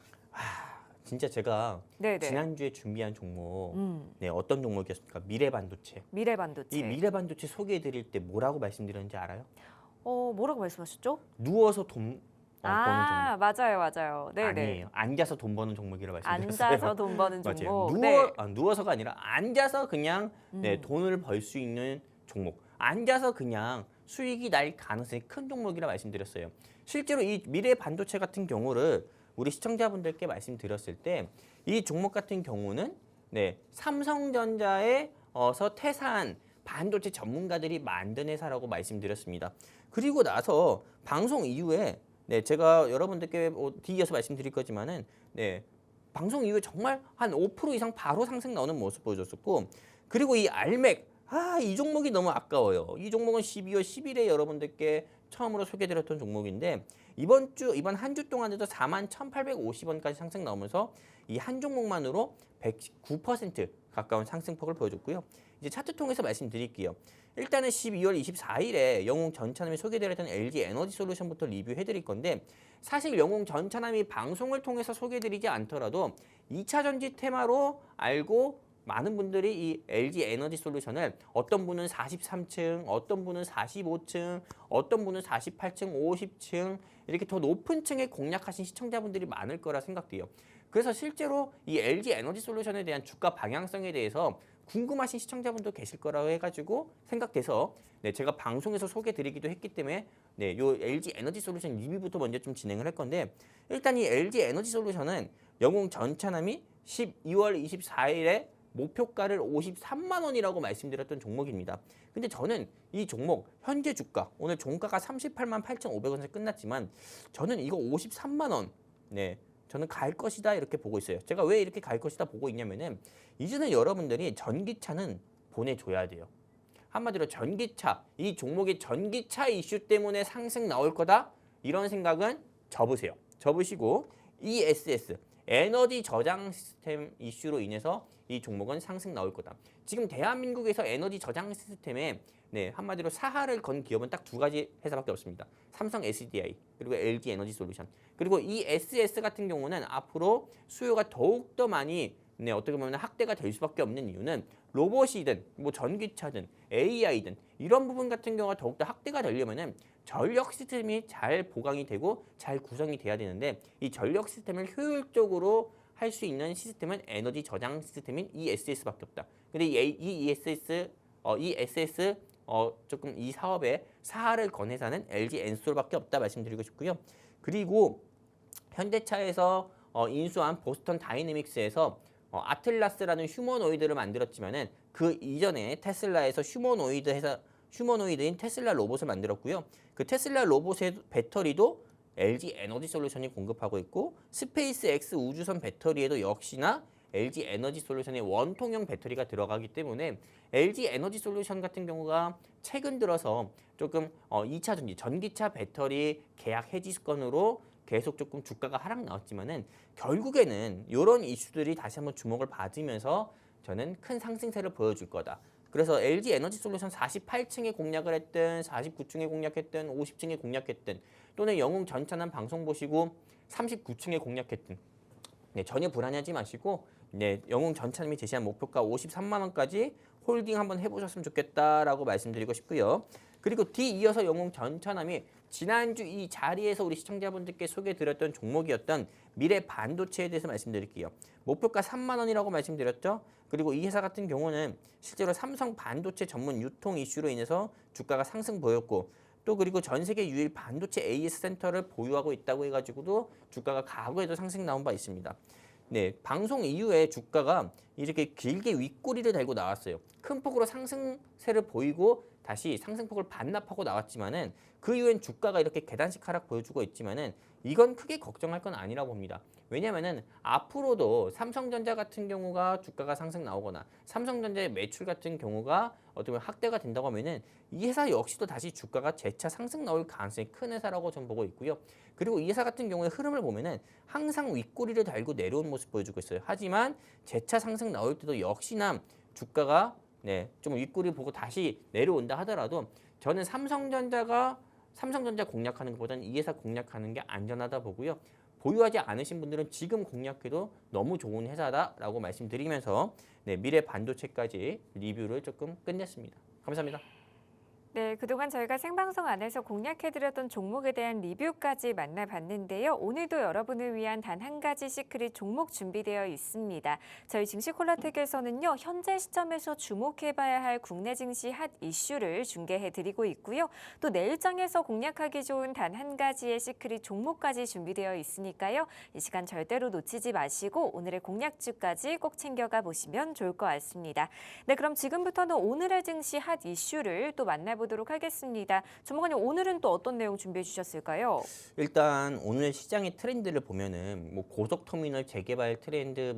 진짜 제가 네네. 지난주에 준비한 종목 네, 어떤 종목이었습니까? 미래반도체. 미래반도체. 이 미래반도체 소개해 드릴 때 뭐라고 말씀드렸는지 알아요? 뭐라고 말씀하셨죠? 누워서 돈 버는 종목. 맞아요. 네네. 아니에요. 앉아서 돈 버는 종목이라고 말씀드렸어요. 앉아서 돈 버는 종목. 맞아요. 네. 누워서가 아니라 앉아서 그냥 돈을 벌 수 있는 종목. 앉아서 그냥 수익이 날 가능성이 큰 종목이라 말씀드렸어요. 실제로 이 미래 반도체 같은 경우를 우리 시청자분들께 말씀드렸을 때 이 종목 같은 경우는 삼성전자에서 퇴사한 반도체 전문가들이 만든 회사라고 말씀드렸습니다. 그리고 나서 방송 이후에 제가 여러분들께 뒤이어서 말씀드릴 거지만은 방송 이후에 정말 한 5% 이상 바로 상승 나오는 모습 보여줬었고 그리고 이 알맥 이 종목이 너무 아까워요. 이 종목은 12월 10일에 여러분들께 처음으로 소개드렸던 종목인데 이번 한 주 동안에도 41,850원까지 상승 나오면서 이 한 종목만으로 109% 가까운 상승폭을 보여줬고요. 이제 차트 통해서 말씀드릴게요. 일단은 12월 24일에 영웅 전차남이 소개드렸던 LG 에너지 솔루션부터 리뷰해드릴 건데 사실 영웅 전차남이 방송을 통해서 소개드리지 않더라도 2차 전지 테마로 알고 많은 분들이 이 LG 에너지 솔루션을 어떤 분은 43층, 어떤 분은 45층, 어떤 분은 48층, 50층 이렇게 더 높은 층에 공략하신 시청자분들이 많을 거라 생각돼요. 그래서 실제로 이 LG 에너지 솔루션에 대한 주가 방향성에 대해서 궁금하신 시청자분도 계실 거라고 해가지고 생각돼서 제가 방송에서 소개드리기도 했기 때문에 요 LG 에너지 솔루션 리뷰부터 먼저 좀 진행을 할 건데 일단 이 LG 에너지 솔루션은 영웅 전차남이 12월 24일에 목표가를 53만 원이라고 말씀드렸던 종목입니다. 근데 저는 이 종목 현재 주가 오늘 종가가 38만 8,500원에서 끝났지만 저는 이거 53만 원 저는 갈 것이다 이렇게 보고 있어요. 제가 왜 이렇게 갈 것이다 보고 있냐면은 이제는 여러분들이 전기차는 보내줘야 돼요. 한마디로 전기차, 이 종목의 전기차 이슈 때문에 상승 나올 거다 이런 생각은 접으세요. 접으시고 ESS 에너지 저장 시스템 이슈로 인해서 이 종목은 상승 나올 거다. 지금 대한민국에서 에너지 저장 시스템에 한마디로 사활을 건 기업은 딱 두 가지 회사밖에 없습니다. 삼성 SDI 그리고 LG 에너지 솔루션. 그리고 이 ESS 같은 경우는 앞으로 수요가 더욱더 많이 어떻게 보면 확대가 될 수밖에 없는 이유는 로봇이든 뭐 전기차든 AI든 이런 부분 같은 경우가 더욱더 확대가 되려면은 전력 시스템이 잘 보강이 되고 잘 구성이 돼야 되는데 이 전력 시스템을 효율적으로 할 수 있는 시스템은 에너지 저장 시스템인 ESS밖에 없다. 근데 이 ESS 조금 이 사업에 사활을 건 회사는 LG 엔솔밖에 없다 말씀드리고 싶고요. 그리고 현대차에서 인수한 보스턴 다이내믹스에서 아틀라스라는 휴머노이드를 만들었지만은 그 이전에 테슬라에서 휴머노이드인 테슬라 로봇을 만들었고요. 그 테슬라 로봇의 배터리도 LG 에너지 솔루션이 공급하고 있고 스페이스 X 우주선 배터리에도 역시나 LG 에너지 솔루션의 원통형 배터리가 들어가기 때문에 LG 에너지 솔루션 같은 경우가 최근 들어서 조금 2차 전지 전기차 배터리 계약 해지건으로 계속 조금 주가가 하락 나왔지만은 결국에는 이런 이슈들이 다시 한번 주목을 받으면서 저는 큰 상승세를 보여줄 거다. 그래서 LG 에너지 솔루션 48층에 공략을 했든 49층에 공략했든 50층에 공략했든 또는 영웅 전차남 방송 보시고 39층에 공략했든 네, 전혀 불안해하지 마시고 네, 영웅 전차님이 제시한 목표가 53만 원까지 홀딩 한번 해보셨으면 좋겠다라고 말씀드리고 싶고요. 그리고 뒤이어서 영웅 전차남이 지난주 이 자리에서 우리 시청자분들께 소개해드렸던 종목이었던 미래 반도체에 대해서 말씀드릴게요. 목표가 3만 원이라고 말씀드렸죠. 그리고 이 회사 같은 경우는 실제로 삼성 반도체 전문 유통 이슈로 인해서 주가가 상승 보였고 또 그리고 전 세계 유일 반도체 AS 센터를 보유하고 있다고 해가지고도 주가가 과거에도 상승 나온 바 있습니다. 네, 방송 이후에 주가가 이렇게 길게 윗꼬리를 달고 나왔어요. 큰 폭으로 상승세를 보이고 다시 상승폭을 반납하고 나왔지만은 그 이후엔 주가가 이렇게 계단식 하락 보여주고 있지만은 이건 크게 걱정할 건 아니라고 봅니다. 왜냐면은 앞으로도 삼성전자 같은 경우가 주가가 상승 나오거나 삼성전자의 매출 같은 경우가 어떻게 보면 확대가 된다고 하면은 이 회사 역시도 다시 주가가 재차 상승 나올 가능성이 큰 회사라고 저는 보고 있고요. 그리고 이 회사 같은 경우에 흐름을 보면은 항상 윗꼬리를 달고 내려온 모습 보여주고 있어요. 하지만 재차 상승 나올 때도 역시나 주가가 네, 좀 윗꼬리 보고 다시 내려온다 하더라도 저는 삼성전자 공략하는 것보다는 이 회사 공략하는 게 안전하다 보고요. 보유하지 않으신 분들은 지금 공략해도 너무 좋은 회사다라고 말씀드리면서 네, 미래 반도체까지 리뷰를 조금 끝냈습니다. 감사합니다. 네, 그동안 저희가 생방송 안에서 공략해드렸던 종목에 대한 리뷰까지 만나봤는데요. 오늘도 여러분을 위한 단 한 가지 시크릿 종목 준비되어 있습니다. 저희 증시콜라텍에서는요, 현재 시점에서 주목해봐야 할 국내 증시 핫 이슈를 중계해드리고 있고요. 또 내일장에서 공략하기 좋은 단 한 가지의 시크릿 종목까지 준비되어 있으니까요. 이 시간 절대로 놓치지 마시고 오늘의 공략주까지 꼭 챙겨가 보시면 좋을 것 같습니다. 네, 그럼 지금부터는 오늘의 증시 핫 이슈를 또 만나보도록 하겠습니다. 주무관님, 오늘은 또 어떤 내용 준비해 주셨을까요? 일단 오늘 시장의 트렌드를 보면은 뭐 고속터미널 재개발 트렌드,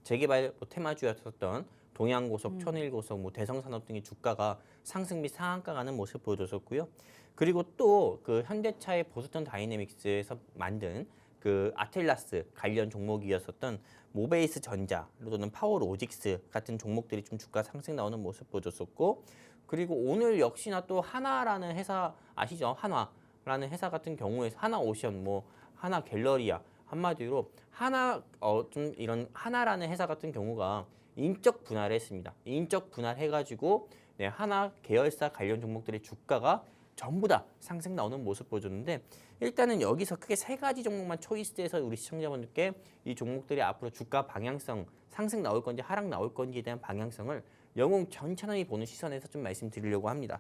재개발 테마주였었던 동양고속, 천일고속, 뭐 대성산업 등의 주가가 상승 및 상한가 가는 모습 보여줬었고요. 그리고 또 그 현대차의 보스턴 다이내믹스에서 만든 그 아틀라스 관련 종목이었었던 모베이스 전자 또는 파워로직스 같은 종목들이 좀 주가 상승 나오는 모습 보여줬었고, 그리고 오늘 역시나 또 하나라는 회사 아시죠? 한화라는 회사 같은 경우에 하나오션, 뭐 하나갤러리아, 한마디로 좀 이런 하나라는 회사 같은 경우가 인적 분할을 했습니다. 인적 분할해가지고 네, 하나 계열사 관련 종목들의 주가가 전부 다 상승 나오는 모습 보여줬는데, 일단은 여기서 크게 세 가지 종목만 초이스해서 우리 시청자분들께 이 종목들이 앞으로 주가 방향성, 상승 나올 건지 하락 나올 건지에 대한 방향성을 영웅 전차남이 보는 시선에서 좀 말씀드리려고 합니다.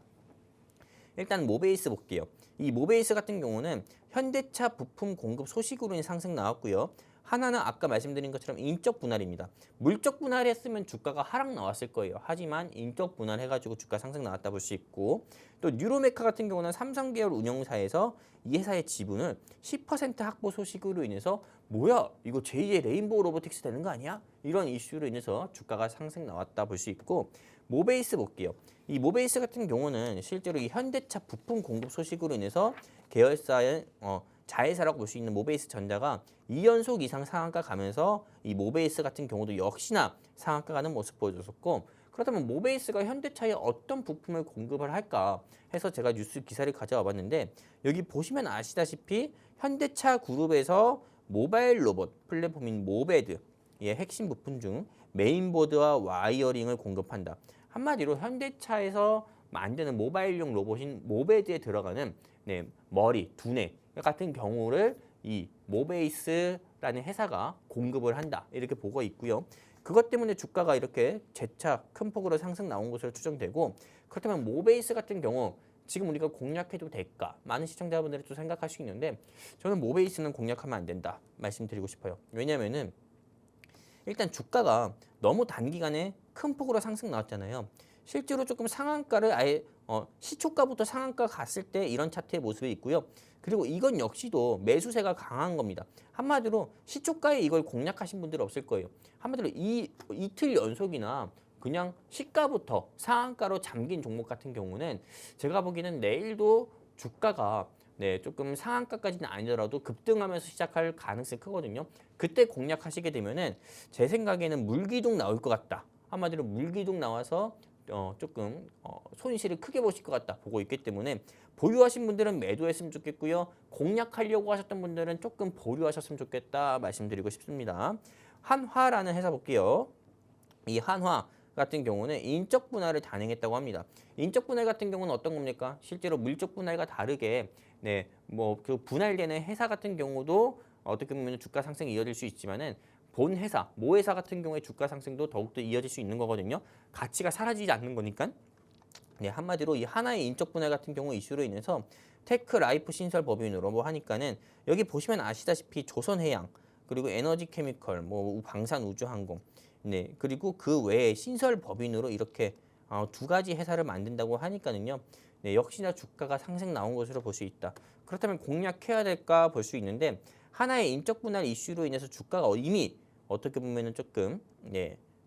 일단 모베이스 볼게요. 이 모베이스 같은 경우는 현대차 부품 공급 소식으로 인해 상승 나왔고요. 하나는 아까 말씀드린 것처럼 인적 분할입니다. 물적 분할했으면 주가가 하락 나왔을 거예요. 하지만 인적 분할해가지고 주가 상승 나왔다 볼 수 있고, 또 뉴로메카 같은 경우는 삼성 계열 운영사에서 이 회사의 지분을 10% 확보 소식으로 인해서 뭐야 이거 제2의 레인보우 로보틱스 되는 거 아니야? 이런 이슈로 인해서 주가가 상승 나왔다 볼 수 있고, 모베이스 볼게요. 이 모베이스 같은 경우는 실제로 이 현대차 부품 공급 소식으로 인해서 계열사의 자회사라고 볼 수 있는 모베이스 전자가 2연속 이상 상한가 가면서 이 모베이스 같은 경우도 역시나 상한가 가는 모습 보여줬었고, 그렇다면 모베이스가 현대차에 어떤 부품을 공급을 할까 해서 제가 뉴스 기사를 가져와 봤는데, 여기 보시면 아시다시피 현대차 그룹에서 모바일 로봇 플랫폼인 모베드의 핵심 부품 중 메인보드와 와이어링을 공급한다. 한마디로 현대차에서 만드는 모바일용 로봇인 모베드에 들어가는 머리, 두뇌 같은 경우를 이 모베이스라는 회사가 공급을 한다. 이렇게 보고 있고요. 그것 때문에 주가가 이렇게 재차 큰 폭으로 상승 나온 것으로 추정되고, 그렇다면 모베이스 같은 경우 지금 우리가 공략해도 될까? 많은 시청자분들이 또 생각할 수 있는데, 저는 모베이스는 공략하면 안 된다 말씀드리고 싶어요. 왜냐면은 일단 주가가 너무 단기간에 큰 폭으로 상승 나왔잖아요. 실제로 조금 상한가를 아예 시초가부터 상한가 갔을 때 이런 차트의 모습이 있고요. 그리고 이건 역시도 매수세가 강한 겁니다. 한마디로 시초가에 이걸 공략하신 분들 없을 거예요. 한마디로 이틀 연속이나 그냥 시가부터 상한가로 잠긴 종목 같은 경우는 제가 보기에는 내일도 주가가 조금 상한가까지는 아니더라도 급등하면서 시작할 가능성이 크거든요. 그때 공략하시게 되면은 제 생각에는 물기둥 나올 것 같다. 한마디로 물기둥 나와서 조금 손실을 크게 보실 것 같다 보고 있기 때문에 보유하신 분들은 매도했으면 좋겠고요. 공략하려고 하셨던 분들은 조금 보류하셨으면 좋겠다 말씀드리고 싶습니다. 한화라는 회사 볼게요. 이 한화 같은 경우는 인적 분할을 단행했다고 합니다. 인적 분할 같은 경우는 어떤 겁니까? 실제로 물적 분할과 다르게 뭐 그 분할되는 회사 같은 경우도 어떻게 보면 주가 상승이 이어질 수 있지만은 본 회사, 모 회사 같은 경우에 주가 상승도 더욱더 이어질 수 있는 거거든요. 가치가 사라지지 않는 거니까. 한마디로 이 하나의 인적 분할 같은 경우 이슈로 인해서 테크 라이프 신설 법인으로 뭐 하니까는 여기 보시면 아시다시피 조선해양 그리고 에너지 케미컬, 뭐 방산 우주항공, 그리고 그 외에 신설 법인으로 이렇게 두 가지 회사를 만든다고 하니까는요. 역시나 주가가 상승 나온 것으로 볼 수 있다. 그렇다면 공략해야 될까 볼 수 있는데 하나의 인적 분할 이슈로 인해서 주가가 이미 어떻게 보면은 조금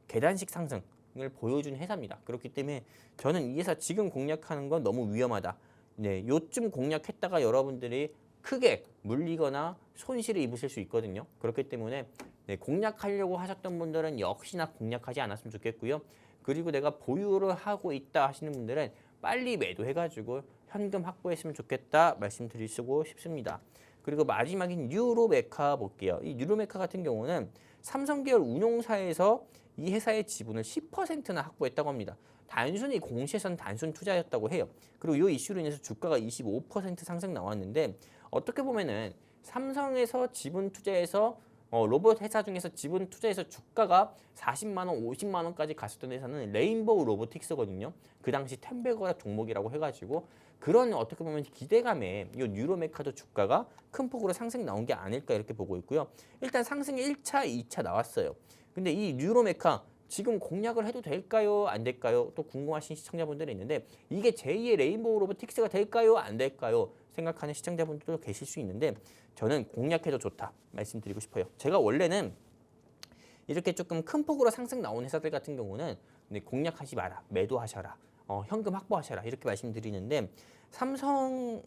계단식 상승을 보여준 회사입니다. 그렇기 때문에 저는 이 회사 지금 공략하는 건 너무 위험하다. 요쯤 공략했다가 여러분들이 크게 물리거나 손실을 입으실 수 있거든요. 그렇기 때문에 공략하려고 하셨던 분들은 역시나 공략하지 않았으면 좋겠고요. 그리고 내가 보유를 하고 있다 하시는 분들은 빨리 매도해가지고 현금 확보했으면 좋겠다 말씀드리고 싶습니다. 그리고 마지막인 뉴로메카 볼게요. 이 뉴로메카 같은 경우는 삼성계열 운용사에서 이 회사의 지분을 10%나 확보했다고 합니다. 단순히 공시에선 단순 투자였다고 해요. 그리고 이 이슈로 인해서 주가가 25% 상승 나왔는데 어떻게 보면은 삼성에서 지분 투자해서 로봇 회사 중에서 지분 투자해서 주가가 40만 원, 50만 원까지 갔었던 회사는 레인보우 로보틱스거든요. 그 당시 템베거라 종목이라고 해가지고 그런 어떻게 보면 기대감에 이 뉴로메카도 주가가 큰 폭으로 상승 나온 게 아닐까 이렇게 보고 있고요. 일단 상승이 1차, 2차 나왔어요. 근데 이 뉴로메카 지금 공략을 해도 될까요? 안 될까요? 또 궁금하신 시청자분들이 있는데 이게 제2의 레인보우 로보틱스가 될까요? 안 될까요? 생각하는 시청자분들도 계실 수 있는데 저는 공략해도 좋다 말씀드리고 싶어요. 제가 원래는 이렇게 조금 큰 폭으로 상승 나온 회사들 같은 경우는 공략하지 마라, 매도하셔라, 현금 확보하셔라 이렇게 말씀드리는데 삼성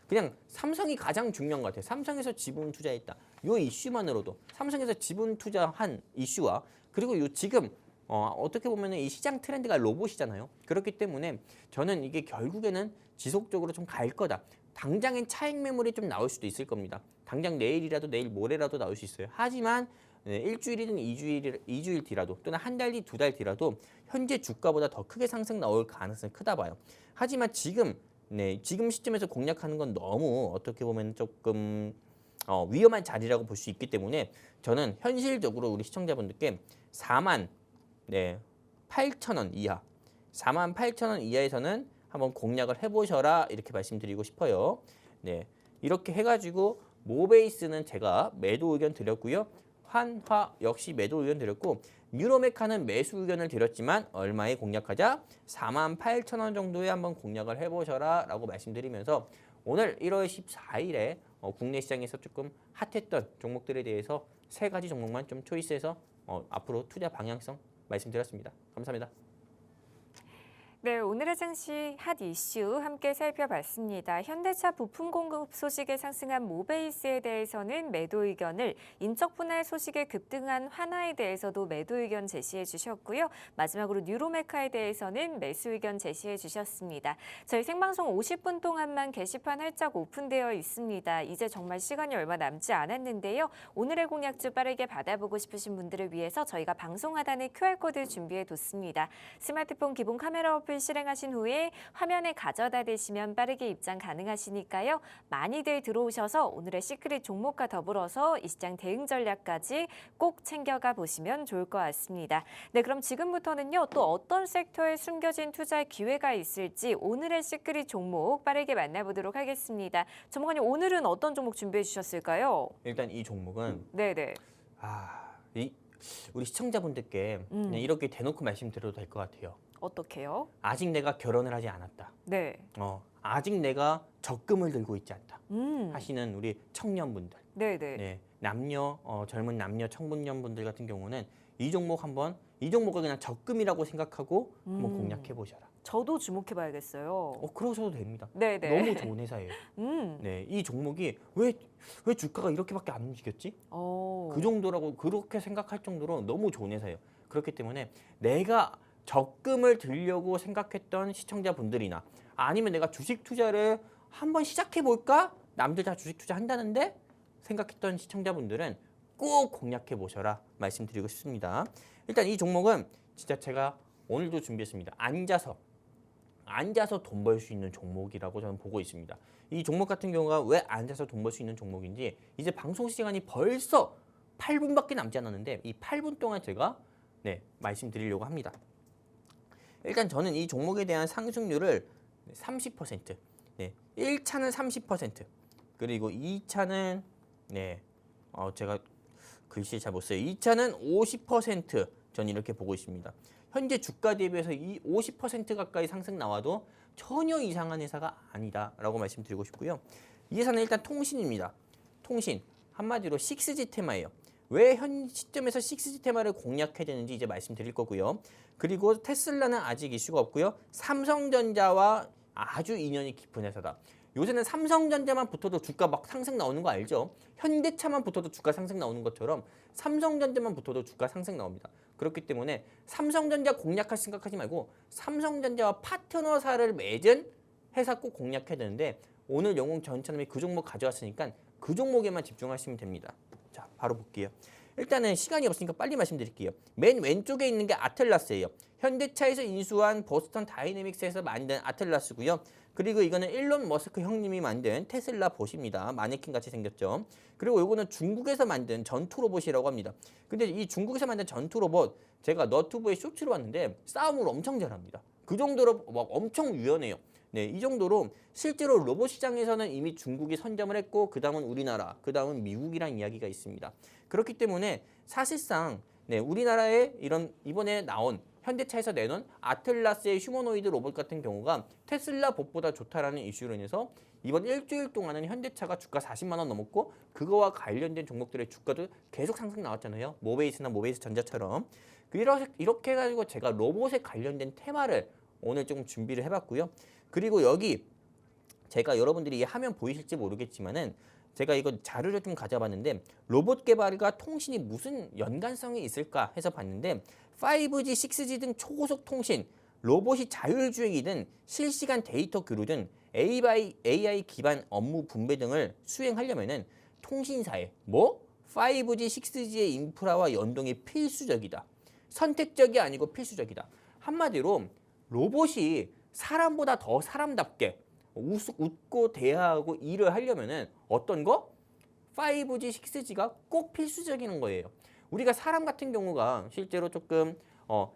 그냥 삼성이 가장 중요한 것 같아요. 삼성에서 지분 투자했다. 요 이슈만으로도 삼성에서 지분 투자한 이슈와 그리고 요 지금 어떻게 보면 이 시장 트렌드가 로봇이잖아요. 그렇기 때문에 저는 이게 결국에는 지속적으로 좀 갈 거다. 당장엔 차익 매물이 좀 나올 수도 있을 겁니다. 당장 내일이라도 내일 모레라도 나올 수 있어요. 하지만 일주일이든 이주일 뒤라도 또는 한 달 뒤, 두 달 뒤라도 현재 주가보다 더 크게 상승 나올 가능성이 크다 봐요. 하지만 지금 시점에서 공략하는 건 너무 어떻게 보면 조금 위험한 자리라고 볼 수 있기 때문에 저는 현실적으로 우리 시청자분들께 4만 8천 원 이하, 4만 8천 원 이하에서는 한번 공략을 해보셔라 이렇게 말씀드리고 싶어요. 이렇게 해가지고 모베이스는 제가 매도 의견 드렸고요. 한화 역시 매도 의견 드렸고 뉴로메카는 매수 의견을 드렸지만 얼마에 공략하자? 4만 8천 원 정도에 한번 공략을 해보셔라 라고 말씀드리면서 오늘 1월 14일에 국내 시장에서 조금 핫했던 종목들에 대해서 3가지 종목만 좀 초이스해서 앞으로 투자 방향성 말씀드렸습니다. 감사합니다. 네, 오늘의 증시 핫 이슈 함께 살펴봤습니다. 현대차 부품 공급 소식에 상승한 모베이스에 대해서는 매도 의견을, 인적 분할 소식에 급등한 하나에 대해서도 매도 의견 제시해 주셨고요. 마지막으로 뉴로메카에 대해서는 매수 의견 제시해 주셨습니다. 저희 생방송 50분 동안만 게시판 활짝 오픈되어 있습니다. 이제 정말 시간이 얼마 남지 않았는데요. 오늘의 공약주 빠르게 받아보고 싶으신 분들을 위해서 저희가 방송 하단에 QR코드 준비해 뒀습니다. 스마트폰 기본 카메라 어플 실행하신 후에 화면에 가져다 대시면 빠르게 입장 가능하시니까요. 많이들 들어오셔서 오늘의 시크릿 종목과 더불어서 이 시장 대응 전략까지 꼭 챙겨가 보시면 좋을 것 같습니다. 네, 그럼 지금부터는요. 또 어떤 섹터에 숨겨진 투자 기회가 있을지 오늘의 시크릿 종목 빠르게 만나보도록 하겠습니다. 전문가님, 오늘은 어떤 종목 준비해 주셨을까요? 일단 이 종목은 네네. 우리 시청자분들께 그냥 이렇게 대놓고 말씀드려도 될 것 같아요. 어떻게요? 아직 내가 결혼을 하지 않았다. 네. 아직 내가 적금을 들고 있지 않다. 하시는 우리 청년분들, 네네. 젊은 남녀 청년분들 같은 경우는 이 종목을 그냥 적금이라고 생각하고 한번 공략해 보셔라. 저도 주목해봐야겠어요. 그러셔도 됩니다. 네네. 너무 좋은 회사예요. 이 종목이 왜 주가가 이렇게밖에 안 움직였지? 그 정도라고 그렇게 생각할 정도로 너무 좋은 회사예요. 그렇기 때문에 내가 적금을 들려고 생각했던 시청자분들이나 아니면 내가 주식 투자를 한번 시작해 볼까? 남들 다 주식 투자 한다는데 생각했던 시청자분들은 꼭 공략해 보셔라 말씀드리고 싶습니다. 일단 이 종목은 진짜 제가 오늘도 준비했습니다. 앉아서 돈 벌 수 있는 종목이라고 저는 보고 있습니다. 이 종목 같은 경우가 왜 앉아서 돈 벌 수 있는 종목인지 이제 방송 시간이 벌써 8분밖에 남지 않았는데 이 8분 동안 제가 말씀드리려고 합니다. 일단 저는 이 종목에 대한 상승률을 30%, 1차는 30%, 그리고 2차는 제가 글씨 잘 못 써요. 2차는 50% 저는 이렇게 보고 있습니다. 현재 주가 대비해서 이 50% 가까이 상승 나와도 전혀 이상한 회사가 아니다라고 말씀드리고 싶고요. 이 회사는 일단 통신입니다. 통신 한마디로 6G 테마예요. 왜 현 시점에서 6G 테마를 공략해야 되는지 이제 말씀드릴 거고요. 그리고 테슬라는 아직 이슈가 없고요. 삼성전자와 아주 인연이 깊은 회사다. 요새는 삼성전자만 붙어도 주가 막 상승 나오는 거 알죠? 현대차만 붙어도 주가 상승 나오는 것처럼 삼성전자만 붙어도 주가 상승 나옵니다. 그렇기 때문에 삼성전자 공략할 생각하지 말고 삼성전자와 파트너사를 맺은 회사 꼭 공략해야 되는데 오늘 영웅 전처럼이 그 종목 가져왔으니까 그 종목에만 집중하시면 됩니다. 자, 바로 볼게요. 일단은 시간이 없으니까 빨리 말씀드릴게요. 맨 왼쪽에 있는 게 아틀라스예요. 현대차에서 인수한 보스턴 다이내믹스에서 만든 아틀라스고요. 그리고 이거는 일론 머스크 형님이 만든 테슬라 봇입니다. 마네킹 같이 생겼죠. 그리고 이거는 중국에서 만든 전투 로봇이라고 합니다. 근데 이 중국에서 만든 전투 로봇 제가 너튜브에 쇼츠로 봤는데 싸움을 엄청 잘합니다. 그 정도로 막 엄청 유연해요. 이 정도로 실제로 로봇 시장에서는 이미 중국이 선점을 했고 그 다음은 우리나라, 그 다음은 미국이라는 이야기가 있습니다. 그렇기 때문에 사실상 우리나라에 이런 이번에 나온 현대차에서 내놓은 아틀라스의 휴머노이드 로봇 같은 경우가 테슬라 봇보다 좋다라는 이슈로 인해서 이번 일주일 동안은 현대차가 주가 40만 원 넘었고 그거와 관련된 종목들의 주가도 계속 상승 나왔잖아요. 모베이스나 모베이스 전자처럼. 이렇게 해가지고 제가 로봇에 관련된 테마를 오늘 조금 준비를 해봤고요. 그리고 여기 제가 여러분들이 이 화면 보이실지 모르겠지만은 제가 이거 자료를 좀 가져봤는데 로봇 개발과 통신이 무슨 연관성이 있을까 해서 봤는데 5G, 6G 등 초고속 통신, 로봇이 자율주행이든 실시간 데이터 교류 등 AI 기반 업무 분배 등을 수행하려면은 통신사의 5G, 6G의 인프라와 연동이 필수적이다. 선택적이 아니고 필수적이다. 한마디로 로봇이 사람보다 더 사람답게 웃고 대화하고 일을 하려면은 어떤 거? 5G, 6G가 꼭 필수적인 거예요. 우리가 사람 같은 경우가 실제로 조금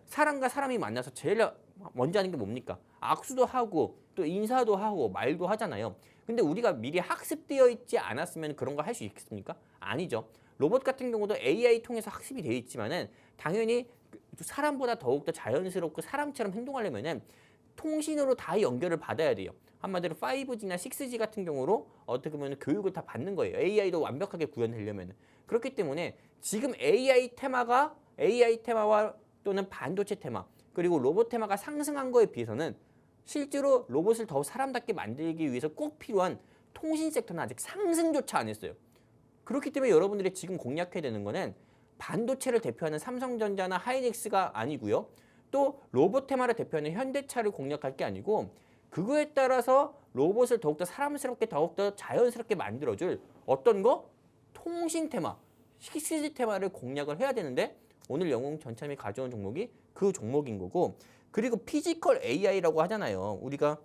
사람과 사람이 만나서 제일 먼저 하는 게 뭡니까? 악수도 하고 또 인사도 하고 말도 하잖아요. 근데 우리가 미리 학습되어 있지 않았으면 그런 거 할 수 있겠습니까? 아니죠. 로봇 같은 경우도 AI 통해서 학습이 되어 있지만은 당연히 사람보다 더욱더 자연스럽고 사람처럼 행동하려면은 통신으로 다 연결을 받아야 돼요. 한마디로 5G나 6G 같은 경우로 어떻게 보면 교육을 다 받는 거예요. AI도 완벽하게 구현되려면. 그렇기 때문에 지금 AI 테마와 또는 반도체 테마 그리고 로봇 테마가 상승한 거에 비해서는 실제로 로봇을 더 사람답게 만들기 위해서 꼭 필요한 통신 섹터는 아직 상승조차 안 했어요. 그렇기 때문에 여러분들이 지금 공략해야 되는 거는 반도체를 대표하는 삼성전자나 하이닉스가 아니고요. 또 로봇 테마를 대표하는 현대차를 공략할 게 아니고 그거에 따라서 로봇을 더욱더 사람스럽게 더욱더 자연스럽게 만들어줄 어떤 거? 통신 테마, 6G 테마를 공략을 해야 되는데 오늘 영웅 전참이 가져온 종목이 그 종목인 거고 그리고 피지컬 AI라고 하잖아요. 우리가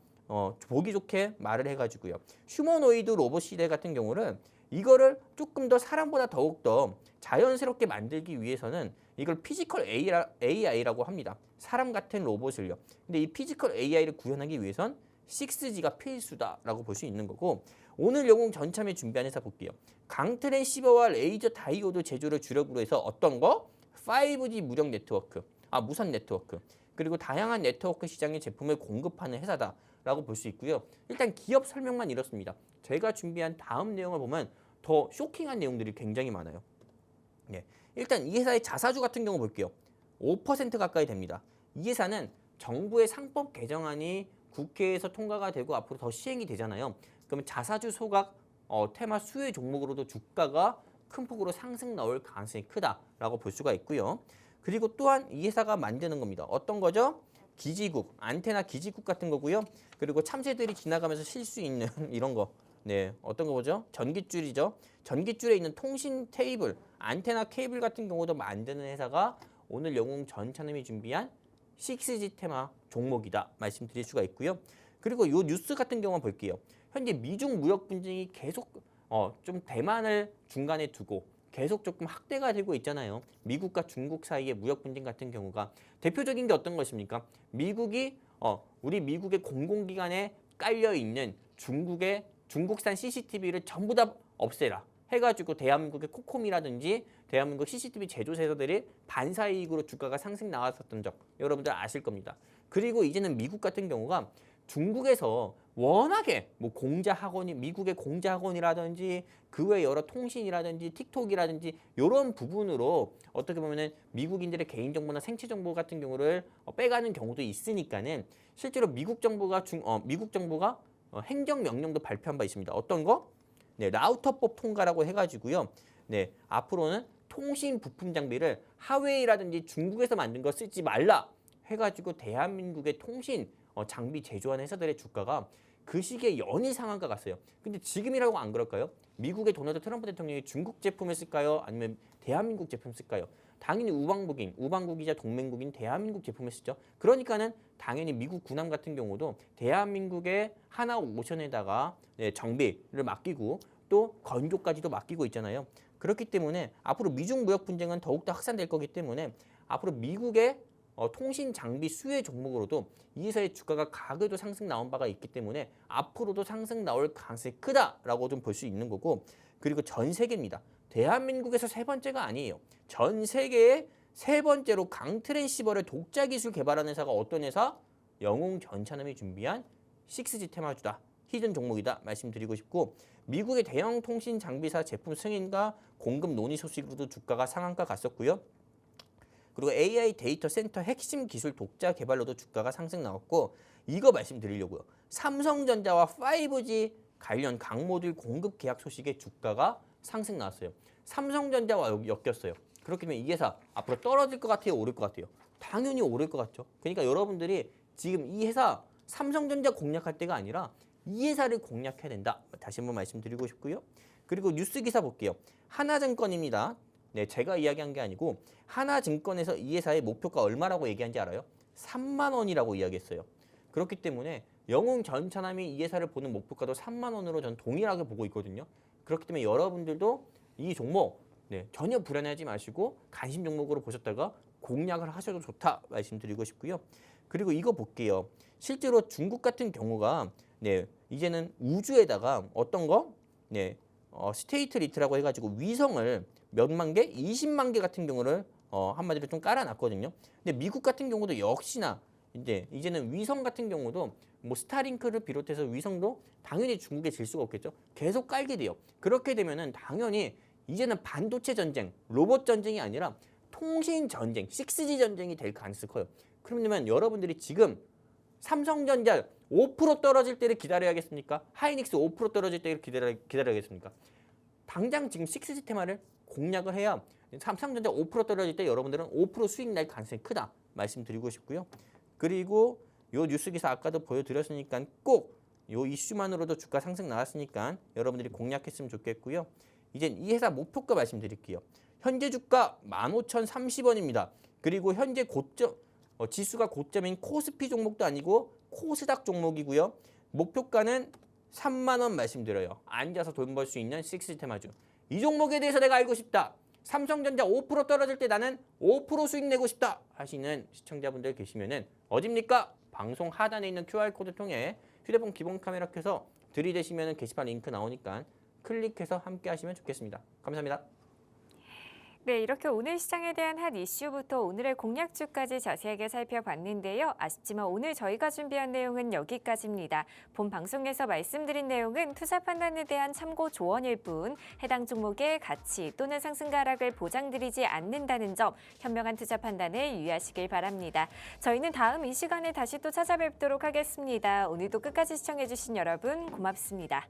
보기 좋게 말을 해가지고요. 휴머노이드 로봇 시대 같은 경우는 이거를 조금 더 사람보다 더욱더 자연스럽게 만들기 위해서는 이걸 피지컬 AI라고 합니다. 사람 같은 로봇을요. 근데 이 피지컬 AI를 구현하기 위해선 6G가 필수다라고 볼 수 있는 거고 오늘 영웅 전참에 준비한 회사 볼게요. 강트랜시버와 레이저 다이오드 제조를 주력으로 해서 어떤 거? 5G 무선 네트워크 그리고 다양한 네트워크 시장의 제품을 공급하는 회사다라고 볼 수 있고요. 일단 기업 설명만 이렇습니다. 제가 준비한 다음 내용을 보면 더 쇼킹한 내용들이 굉장히 많아요. 일단 이 회사의 자사주 같은 경우 볼게요. 5% 가까이 됩니다. 이 회사는 정부의 상법 개정안이 국회에서 통과가 되고 앞으로 더 시행이 되잖아요. 그러면 자사주 소각 테마 수혜 종목으로도 주가가 큰 폭으로 상승 나올 가능성이 크다라고 볼 수가 있고요. 그리고 또한 이 회사가 만드는 겁니다. 어떤 거죠? 기지국, 안테나 기지국 같은 거고요. 그리고 참새들이 지나가면서 쉴 수 있는 이런 거. 네, 어떤 거죠? 전깃줄이죠. 전깃줄에 있는 통신 테이블, 안테나 케이블 같은 경우도 만드는 회사가 오늘 영웅 전차님이 준비한 6G 테마 종목이다 말씀드릴 수가 있고요. 그리고 이 뉴스 같은 경우 볼게요. 현재 미중 무역 분쟁이 계속 좀 대만을 중간에 두고 계속 조금 확대가 되고 있잖아요. 미국과 중국 사이의 무역 분쟁 같은 경우가 대표적인 게 어떤 것입니까? 미국이 우리 미국의 공공기관에 깔려 있는 중국산 CCTV를 전부 다 없애라 해가지고 대한민국의 코콤이라든지 대한민국 CCTV 제조회사들이 반사이익으로 주가가 상승 나왔었던 적 여러분들 아실 겁니다. 그리고 이제는 미국 같은 경우가 중국에서 워낙에 뭐 미국의 공자학원이라든지 그 외 여러 통신이라든지 틱톡이라든지 이런 부분으로 어떻게 보면은 미국인들의 개인정보나 생체정보 같은 경우를 빼가는 경우도 있으니까는 실제로 미국 정부가 행정명령도 발표한 바 있습니다. 어떤 거? 네, 라우터법 통과라고 해가지고요. 네, 앞으로는 통신 부품 장비를 하웨이라든지 중국에서 만든 거 쓰지 말라 해가지고 대한민국의 통신 장비 제조하는 회사들의 주가가 그 시기에 연일 상한가 갔어요. 근데 지금이라고 안 그럴까요? 미국의 도널드 트럼프 대통령이 중국 제품을 쓸까요? 아니면 대한민국 제품 쓸까요? 당연히 우방국이자 동맹국인 대한민국 제품을 쓰죠. 그러니까는 당연히 미국 군함 같은 경우도 대한민국의 하나오션에다가 정비를 맡기고 또 건조까지도 맡기고 있잖아요. 그렇기 때문에 앞으로 미중 무역 분쟁은 더욱더 확산될 거기 때문에 앞으로 미국의 통신 장비 수혜 종목으로도 이 회사의 주가가 가격도 상승 나온 바가 있기 때문에 앞으로도 상승 나올 가능성이 크다라고 좀 볼 수 있는 거고, 그리고 전 세계입니다. 대한민국에서 세 번째가 아니에요. 전 세계에 세 번째로 강트랜시버를 독자 기술 개발하는 회사가 어떤 회사? 영웅 전차남이 준비한 6G 테마주다. 히든 종목이다 말씀드리고 싶고, 미국의 대형 통신 장비사 제품 승인과 공급 논의 소식으로도 주가가 상한가 갔었고요. 그리고 AI 데이터 센터 핵심 기술 독자 개발로도 주가가 상승 나왔고, 이거 말씀드리려고요. 삼성전자와 5G 관련 강모듈 공급 계약 소식에 주가가 상승 나왔어요. 삼성전자와 엮였어요. 그렇기 때문에 이 회사 앞으로 떨어질 것 같아요? 오를 것 같아요? 당연히 오를 것 같죠. 그러니까 여러분들이 지금 이 회사 삼성전자 공략할 때가 아니라 이 회사를 공략해야 된다. 다시 한번 말씀드리고 싶고요. 그리고 뉴스 기사 볼게요. 하나증권입니다. 네, 제가 이야기한 게 아니고 하나증권에서 이 회사의 목표가 얼마라고 얘기한지 알아요? 3만 원이라고 이야기했어요. 그렇기 때문에 영웅 전차남이 이 회사를 보는 목표가도 3만 원으로 전 동일하게 보고 있거든요. 그렇기 때문에 여러분들도 이 종목 전혀 불안해하지 마시고 관심 종목으로 보셨다가 공략을 하셔도 좋다 말씀드리고 싶고요. 그리고 이거 볼게요. 실제로 중국 같은 경우가 이제는 우주에다가 어떤 거? 스테이트리트라고 해가지고 위성을 몇만 개? 20만 개 같은 경우를 한마디로 좀 깔아놨거든요. 근데 미국 같은 경우도 역시나 이제는 위성 같은 경우도 뭐 스타링크를 비롯해서 위성도 당연히 중국에 질 수가 없겠죠. 계속 깔게 돼요. 그렇게 되면은 당연히 이제는 반도체 전쟁, 로봇 전쟁이 아니라 통신 전쟁, 6G 전쟁이 될 가능성이 커요. 그러면 여러분들이 지금 삼성전자 5% 떨어질 때를 기다려야겠습니까? 하이닉스 5% 떨어질 때를 기다려야겠습니까? 당장 지금 6G 테마를 공략을 해야 삼성전자 5% 떨어질 때 여러분들은 5% 수익 날 가능성이 크다 말씀드리고 싶고요. 그리고 요 뉴스 기사 아까도 보여드렸으니까 꼭 요 이슈만으로도 주가 상승 나왔으니까 여러분들이 공략했으면 좋겠고요. 이제 이 회사 목표가 말씀드릴게요. 현재 주가 15,030원입니다. 그리고 현재 고점 지수가 고점인 코스피 종목도 아니고 코스닥 종목이고요. 목표가는 3만 원 말씀드려요. 앉아서 돈 벌 수 있는 6G 테마주. 이 종목에 대해서 내가 알고 싶다. 삼성전자 5% 떨어질 때 나는 5% 수익 내고 싶다 하시는 시청자분들 계시면은 어딥니까? 방송 하단에 있는 QR코드 통해 휴대폰 기본 카메라 켜서 들이대시면 게시판 링크 나오니까 클릭해서 함께 하시면 좋겠습니다. 감사합니다. 네, 이렇게 오늘 시장에 대한 한 이슈부터 오늘의 공략주까지 자세하게 살펴봤는데요. 아쉽지만 오늘 저희가 준비한 내용은 여기까지입니다. 본 방송에서 말씀드린 내용은 투자 판단에 대한 참고 조언일 뿐 해당 종목의 가치 또는 상승과 하락을 보장드리지 않는다는 점 현명한 투자 판단에 유의하시길 바랍니다. 저희는 다음 이 시간에 다시 또 찾아뵙도록 하겠습니다. 오늘도 끝까지 시청해주신 여러분 고맙습니다.